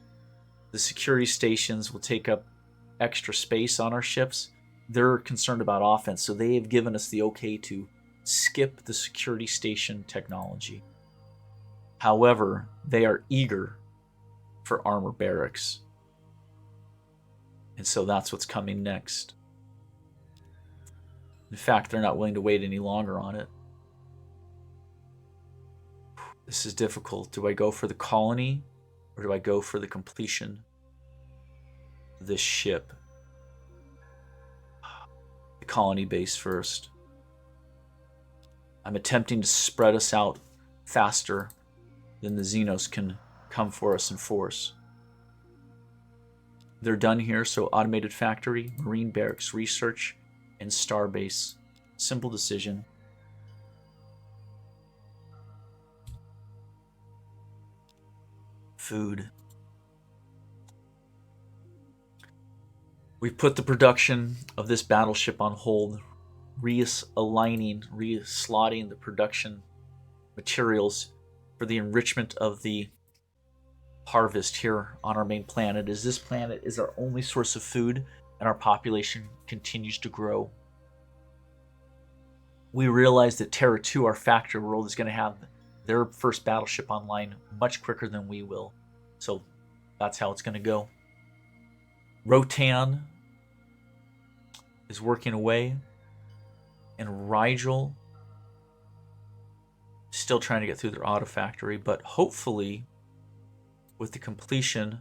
The security stations will take up extra space on our ships. They're concerned about offense, so they have given us the okay to skip the security station technology. However, they are eager for armor barracks. And so that's what's coming next. In fact, they're not willing to wait any longer on it. This is difficult. Do I go for the colony, or do I go for the completion of this ship? The colony base first. I'm attempting to spread us out faster than the Xenos can come for us in force. They're done here, so automated factory, marine barracks, research, and star base. Simple decision. Food. We've put the production of this battleship on hold, realigning, re-slotting the production materials for the enrichment of the harvest here on our main planet, as this planet is our only source of food and our population continues to grow. We realize that Terra 2, our factory world, is going to have their first battleship online much quicker than we will. So that's how it's going to go. Rotan is working away, and Rigel still trying to get through their auto factory, but hopefully with the completion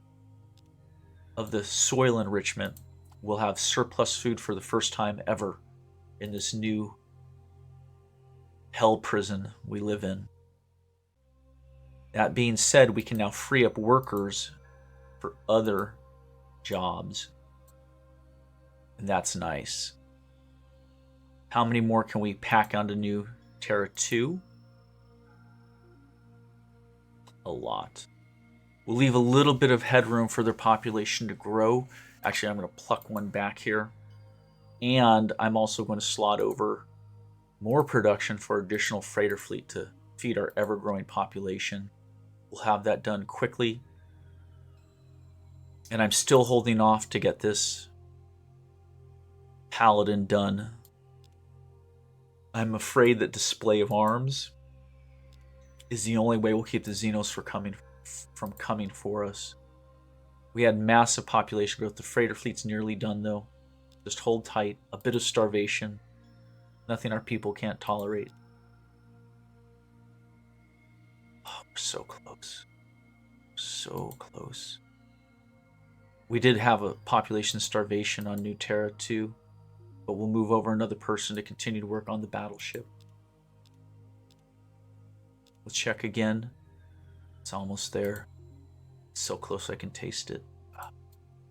of the soil enrichment, we'll have surplus food for the first time ever in this new hell prison we live in. That being said, we can now free up workers for other jobs, and that's nice. How many more can we pack onto new Terra 2? A lot. We'll leave a little bit of headroom for their population to grow. Actually, I'm going to pluck one back here. And I'm also going to slot over more production for additional freighter fleet to feed our ever-growing population. We'll have that done quickly. And I'm still holding off to get this Paladin done. I'm afraid that display of arms is the only way we'll keep the Xenos from coming for us. We had massive population growth. The freighter fleet's nearly done, though. Just hold tight. A bit of starvation. Nothing our people can't tolerate. Oh, we're so close. So close. We did have a population starvation on New Terra too, but we'll move over another person to continue to work on the battleship. We'll check again. It's almost there. It's so close I can taste it.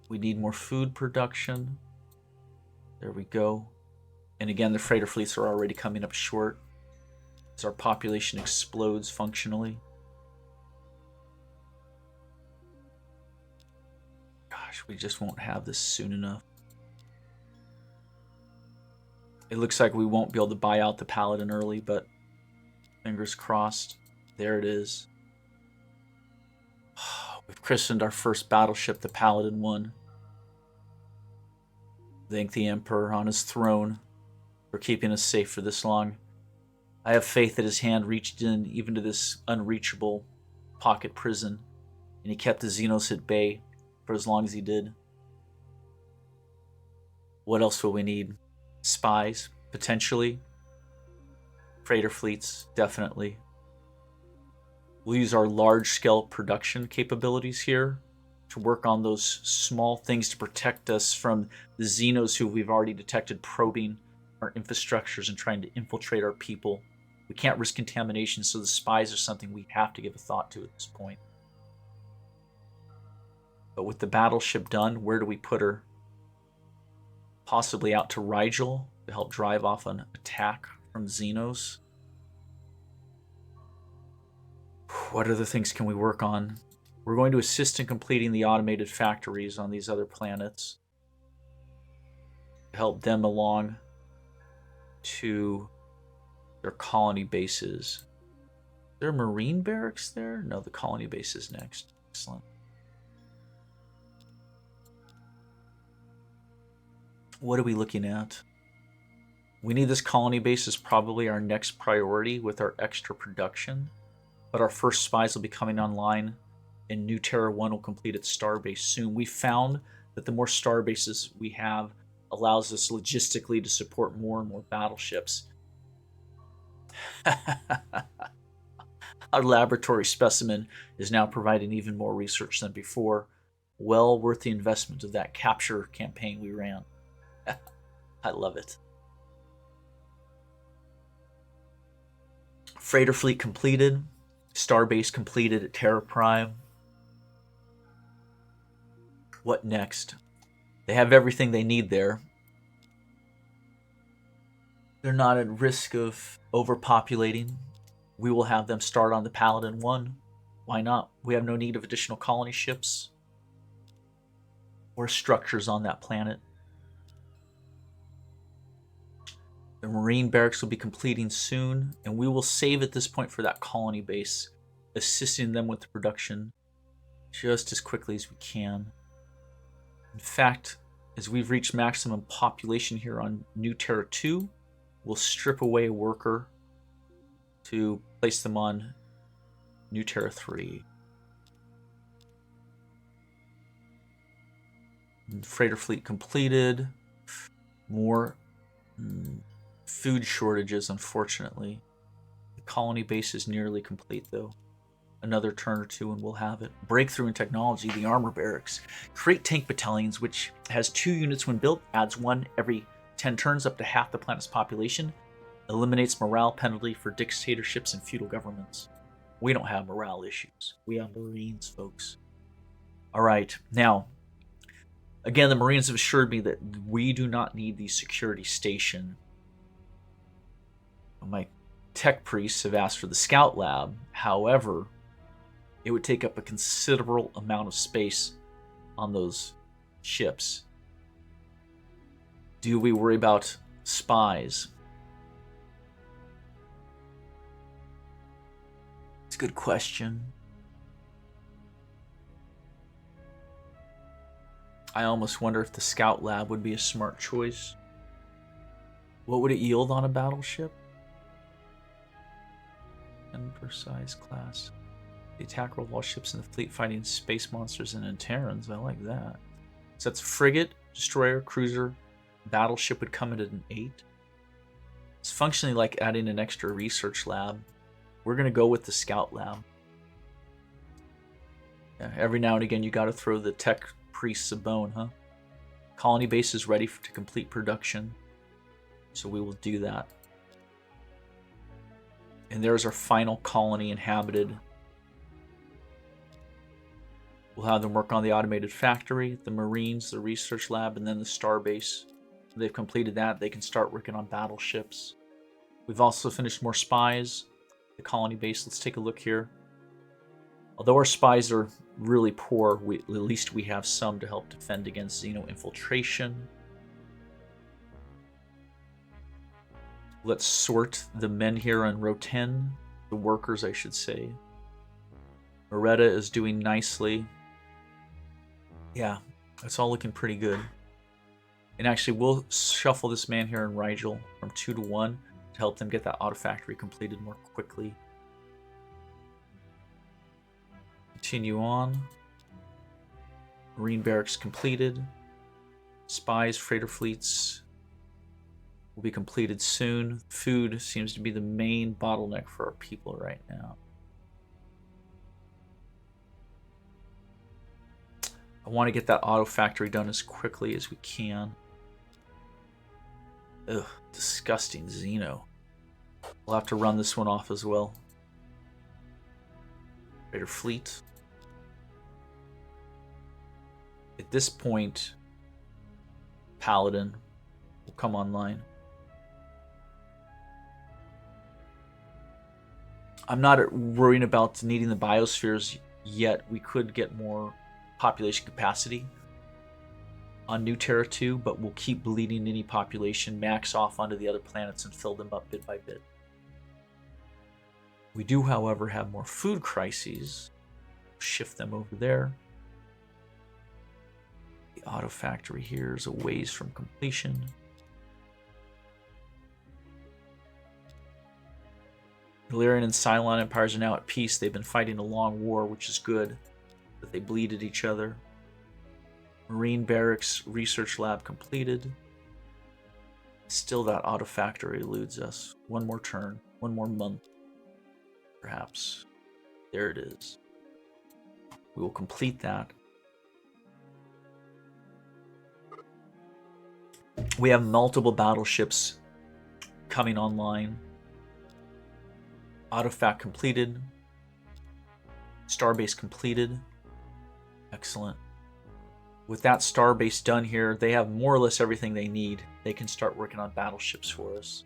We need more food production. There we go. And again, the freighter fleets are already coming up short as our population explodes functionally. Gosh, we just won't have this soon enough. It looks like we won't be able to buy out the Paladin early, but fingers crossed. There it is. We've christened our first battleship the Paladin 1. Thank the Emperor on his throne for keeping us safe for this long. I have faith that his hand reached in even to this unreachable pocket prison, and he kept the Xenos at bay for as long as he did. What else will we need? Spies, potentially. Freighter fleets, definitely. We'll use our large-scale production capabilities here to work on those small things to protect us from the Xenos who we've already detected probing our infrastructures and trying to infiltrate our people. We can't risk contamination, so the spies are something we have to give a thought to at this point. But with the battleship done, where do we put her? Possibly out to Rigel to help drive off an attack from Xenos. What other things can we work on? We're going to assist in completing the automated factories on these other planets. Help them along to their colony bases. Is there a marine barracks there? No, the colony base is next. Excellent. What are we looking at? We need this colony base as probably our next priority with our extra production. But our first spies will be coming online, and New Terra 1 will complete its starbase soon. We found that the more starbases we have allows us logistically to support more and more battleships. Our laboratory specimen is now providing even more research than before. Well worth the investment of that capture campaign we ran. I love it. Freighter fleet completed. Starbase completed at Terra Prime. What next? They have everything they need there. They're not at risk of overpopulating. We will have them start on the Paladin 1. Why not? We have no need of additional colony ships or structures on that planet. The Marine barracks will be completing soon, and we will save at this point for that colony base, assisting them with the production just as quickly as we can. In fact, as we've reached maximum population here on New Terra 2, we'll strip away a worker to place them on New Terra 3. Freighter fleet completed. More food shortages, unfortunately. The colony base is nearly complete, though. Another turn or two and we'll have it. Breakthrough in technology, the armor barracks. Create tank battalions, which has 2 units when built, adds 1 every 10 turns up to half the planet's population. Eliminates morale penalty for dictatorships and feudal governments. We don't have morale issues. We have Marines, folks. All right, now, again, the Marines have assured me that we do not need the security station. My tech priests have asked for the scout lab. However, it would take up a considerable amount of space on those ships. Do we worry about spies? It's a good question. I almost wonder if the scout lab would be a smart choice. What would it yield on a battleship? 10 per size class. The attack roll all ships in the fleet fighting space monsters and Terrans. I like that. So that's frigate, destroyer, cruiser, battleship would come in at an 8. It's functionally like adding an extra research lab. We're going to go with the scout lab. Yeah, every now and again, you got to throw the tech priests a bone, huh? Colony base is ready to complete production. So we will do that. And there's our final colony inhabited. We'll have them work on the automated factory, the Marines, the research lab, and then the star base. When they've completed that, they can start working on battleships. We've also finished more spies. The colony base, let's take a look here. Although our spies are really poor, at least we have some to help defend against Xeno infiltration. Let's sort the men here on row 10. The workers, I should say. Moretta is doing nicely. Yeah, that's all looking pretty good. And actually, we'll shuffle this man here in Rigel from 2 to 1 to help them get that auto factory completed more quickly. Continue on. Marine barracks completed. Spies, freighter fleets will be completed soon. Food seems to be the main bottleneck for our people right now. I want to get that auto factory done as quickly as we can. Ugh, disgusting Xeno. We'll have to run this one off as well. Freighter fleet. At this point, Paladin will come online. I'm not worrying about needing the biospheres yet. We could get more population capacity on New Terra 2, but we'll keep bleeding any population, max off onto the other planets, and fill them up bit by bit. We do, however, have more food crises. Shift them over there. The auto factory here is a ways from completion. Illyrian and Cylon empires are now at peace. They've been fighting a long war, which is good, that they bleed at each other. Marine barracks research lab completed. Still that auto factory eludes us. One more turn, one more month, perhaps. There it is. We will complete that. We have multiple battleships coming online. Autofact completed. Starbase completed. Excellent. With that starbase done here, they have more or less everything they need. They can start working on battleships for us.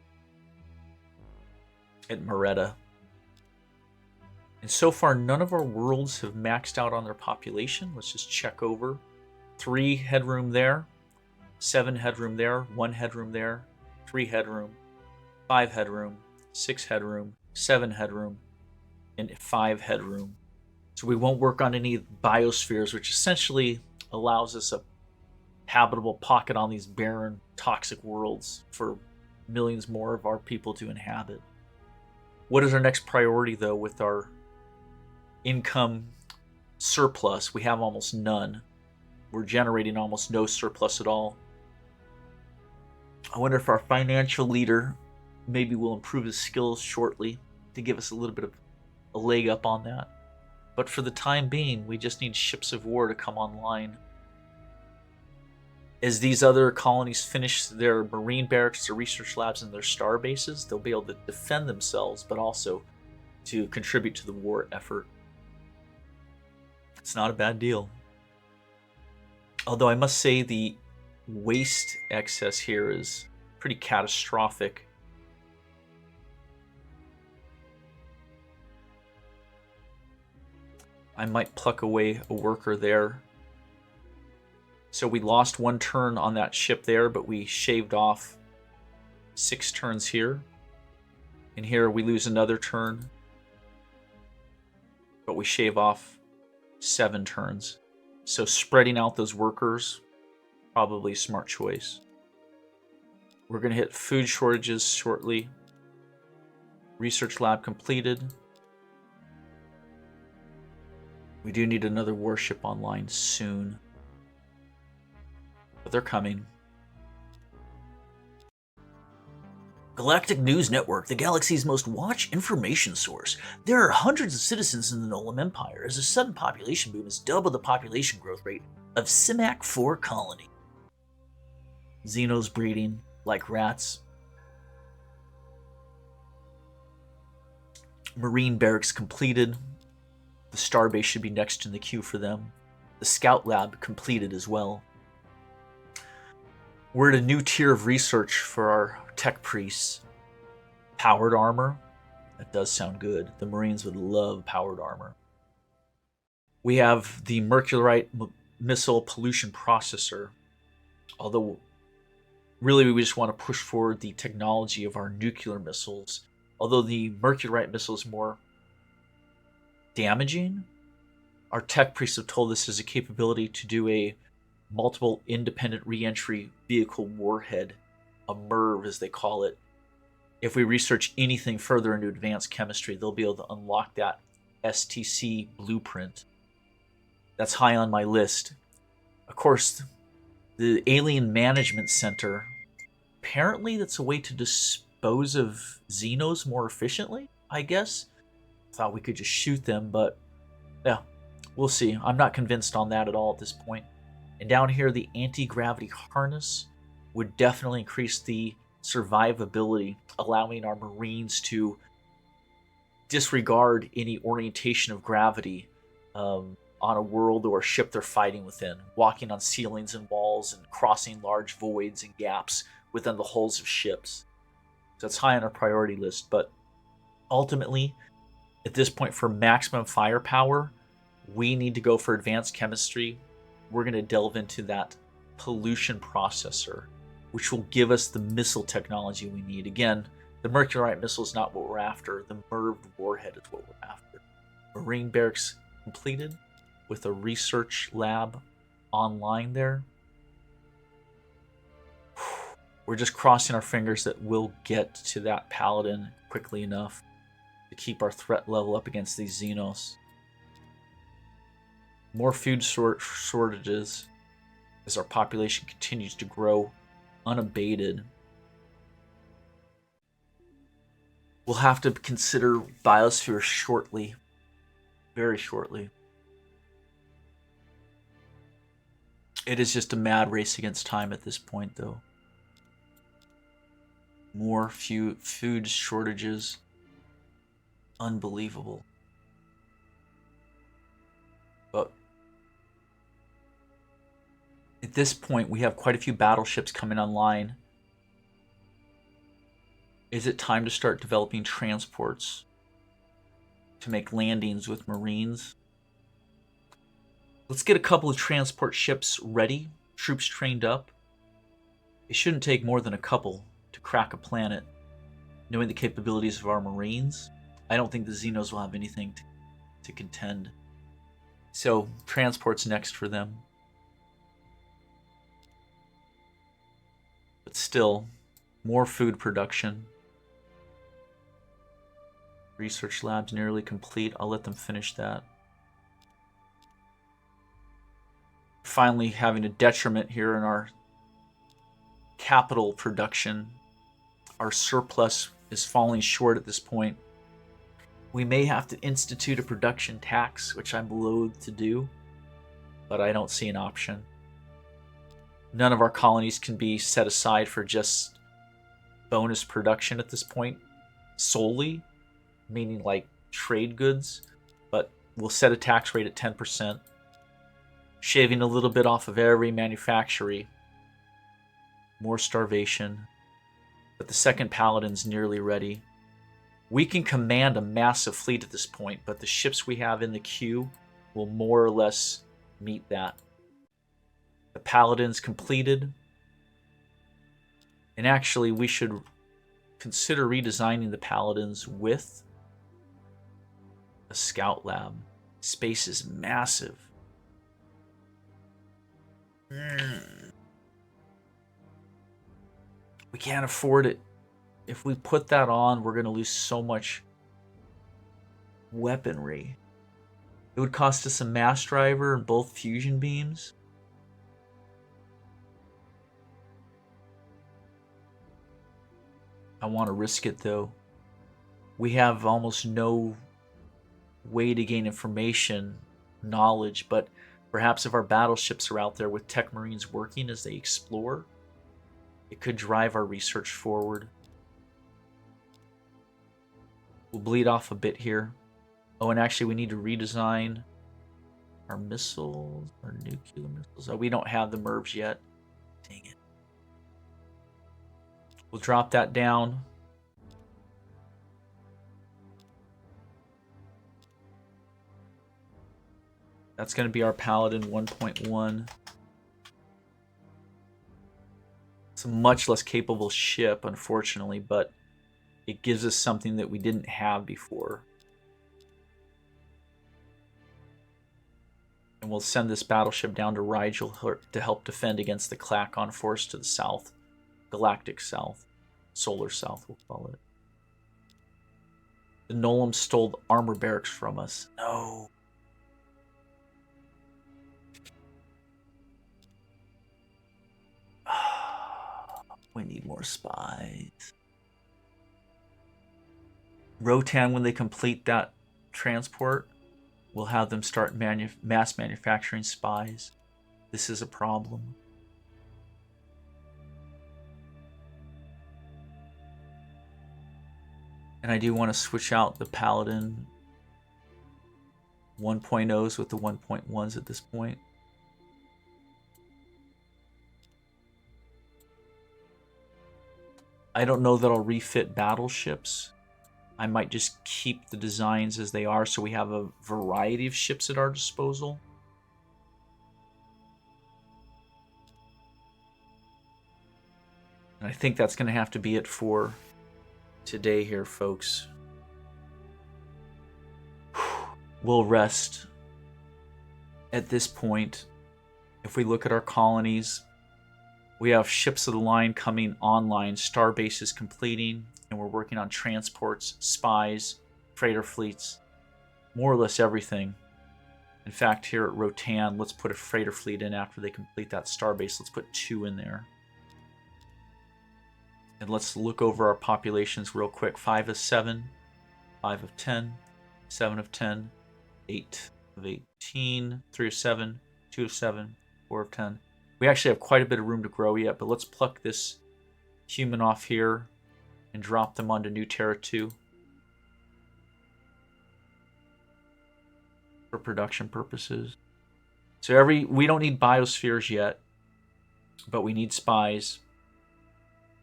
At Moretta. And so far, none of our worlds have maxed out on their population. Let's just check over. 3 headroom there. 7 headroom there. 1 headroom there. 3 headroom. 5 headroom. 6 headroom. 7 headroom. And 5 headroom. So we won't work on any biospheres, which essentially allows us a habitable pocket on these barren, toxic worlds for millions more of our people to inhabit. What is our next priority, though, with our income surplus. We have almost none. We're generating almost no surplus at all. I wonder if our financial leader maybe will improve his skills shortly to give us a little bit of a leg up on that. But for the time being, we just need ships of war to come online. As these other colonies finish their marine barracks, their research labs, and their star bases, they'll be able to defend themselves, but also to contribute to the war effort. It's not a bad deal. Although I must say the waste excess here is pretty catastrophic. I might pluck away a worker there. So we lost 1 turn on that ship there, but we shaved off 6 turns here. And here we lose another turn, but we shave off 7 turns. So spreading out those workers, probably a smart choice. We're going to hit food shortages shortly. Research lab completed. We do need another warship online soon. But they're coming. Galactic News Network, the galaxy's most watched information source. There are hundreds of citizens in the Nolam Empire as a sudden population boom has doubled the population growth rate of Simac 4 colony. Xenos breeding like rats. Marine barracks completed. The starbase should be next in the queue for them. The scout lab completed as well. We're at a new tier of research for our tech priests. Powered armor. That does sound good. The Marines would love powered armor. We have the Mercurite missile pollution processor. Although, really, we just want to push forward the technology of our nuclear missiles. Although the Mercurite missile is more damaging, our tech priests have told us has a capability to do a multiple independent re-entry vehicle warhead, a MIRV as they call it. If we research anything further into advanced chemistry, they'll be able to unlock that STC blueprint. That's high on my list. Of course, the Alien Management Center, apparently that's a way to dispose of Xenos more efficiently, I guess. Thought we could just shoot them, but yeah, we'll see. I'm not convinced on that at all at this point. And down here, the anti-gravity harness would definitely increase the survivability, allowing our Marines to disregard any orientation of gravity on a world or a ship they're fighting within, walking on ceilings and walls and crossing large voids and gaps within the hulls of ships. So that's high on our priority list, but ultimately, at this point, for maximum firepower, we need to go for advanced chemistry. We're going to delve into that pollution processor, which will give us the missile technology we need. Again, the Mercurite missile is not what we're after. The MIRV warhead is what we're after. Marine barracks completed with a research lab online there. We're just crossing our fingers that we'll get to that Paladin quickly enough to keep our threat level up against these Xenos. More food shortages as our population continues to grow unabated. We'll have to consider biosphere shortly. Very shortly. It is just a mad race against time at this point, though. More food shortages. Unbelievable. But at this point, we have quite a few battleships coming online. Is it time to start developing transports to make landings with Marines? Let's get a couple of transport ships ready, troops trained up. It shouldn't take more than a couple to crack a planet. Knowing the capabilities of our Marines, I don't think the Xenos will have anything to contend. So, transport's next for them. But still, more food production. Research lab's nearly complete. I'll let them finish that. finally having a detriment here in our capital production. Our surplus is falling short at this point. We may have to institute a production tax, which I'm loath to do, but I don't see an option. None of our colonies can be set aside for just bonus production at this point, solely, meaning like trade goods, but we'll set a tax rate at 10%, shaving a little bit off of every manufactory. More starvation, but the second Paladin's nearly ready. We can command a massive fleet at this point, but the ships we have in the queue will more or less meet that. The Paladin's completed. And actually, we should consider redesigning the Paladins with a scout lab. Space is massive. We can't afford it. If we put that on, we're going to lose so much weaponry. It would cost us a mass driver and both fusion beams. I want to risk it though. We have almost no way to gain information, knowledge, but perhaps if our battleships are out there with tech marines working as they explore, it could drive our research forward. We'll bleed off a bit here. Oh, and actually we need to redesign our missiles, our nuclear missiles. Oh, we don't have the MIRVs yet. Dang it. We'll drop that down. That's going to be our Paladin 1.1. It's a much less capable ship, unfortunately, but it gives us something that we didn't have before. And we'll send this battleship down to Rigel to help defend against the Klakon force to the south. Galactic south. Solar south, we'll call it. The Nolam stole the armor barracks from us. No. We need more spies. Rotan, when they complete that transport, we'll have them start mass manufacturing spies. This is a problem. And I do want to switch out the Paladin 1.0s with the 1.1s at this point. I don't know that I'll refit battleships. I might just keep the designs as they are so we have a variety of ships at our disposal. And I think that's going to have to be it for today here, folks. We'll rest at this point. If we look at our colonies, we have ships of the line coming online, starbase is completing, and we're working on transports, spies, freighter fleets, more or less everything. In fact, here at Rotan, let's put a freighter fleet in after they complete that starbase. Let's put 2 in there. And let's look over our populations real quick. 5 of 7, 5 of 10, 7 of 10, 8 of 18, 3 of 7, 2 of 7, 4 of 10. We actually have quite a bit of room to grow yet, but let's pluck this human off here and drop them onto New Terra 2 for production purposes. So we don't need biospheres yet, but we need spies.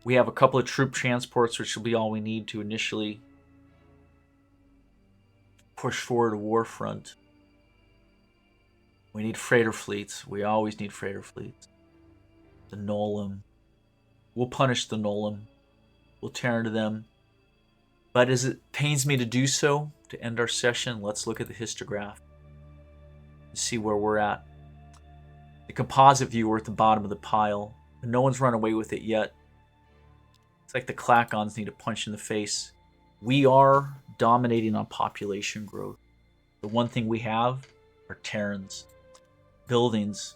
We have a couple of troop transports, which will be all we need to initially push forward a war front. We need freighter fleets. We always need freighter fleets. The Nolam. We'll punish the Nolam. We'll tear into them. But as it pains me to do so, to end our session, let's look at the histograph and see where we're at. The composite view, we're at the bottom of the pile. And no one's run away with it yet. It's like the Klakons need a punch in the face. We are dominating on population growth. The one thing we have are Terrans. Buildings.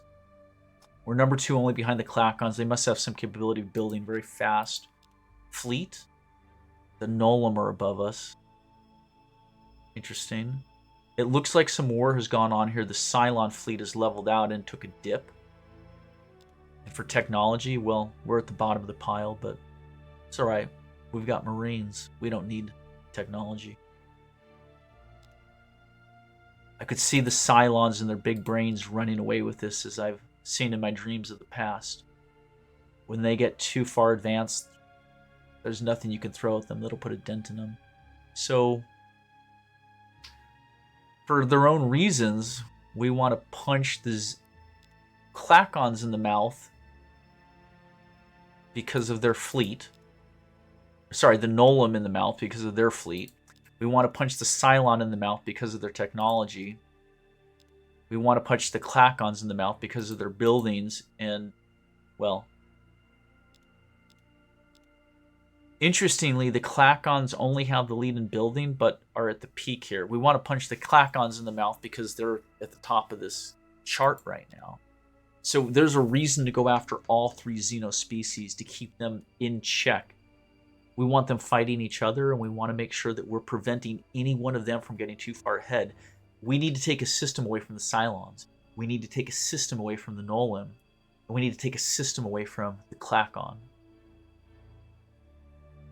We're number 2 only behind the Klakons. They must have some capability of building very fast. Fleet. The Nolam are above us. Interesting. It looks like some war has gone on here. The Cylon fleet has leveled out and took a dip. And for technology, well, we're at the bottom of the pile, but it's alright. We've got Marines. We don't need technology. I could see the Cylons and their big brains running away with this, as I've seen in my dreams of the past. When they get too far advanced, there's nothing you can throw at them that'll put a dent in them. So, for their own reasons, we want to punch these Klakons in the mouth because of their fleet. Sorry, the Nolam in the mouth because of their fleet. We want to punch the Cylon in the mouth because of their technology. We want to punch the Klakons in the mouth because of their buildings and, well... Interestingly, the Klakons only have the lead in building, but are at the peak here. We want to punch the Klakons in the mouth because they're at the top of this chart right now. So there's a reason to go after all 3 xenospecies to keep them in check. We want them fighting each other, and we want to make sure that we're preventing any one of them from getting too far ahead. We need to take a system away from the Cylons. We need to take a system away from the Nolam. And we need to take a system away from the Klakon.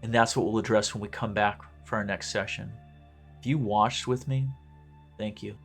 And that's what we'll address when we come back for our next session. If you watched with me, thank you.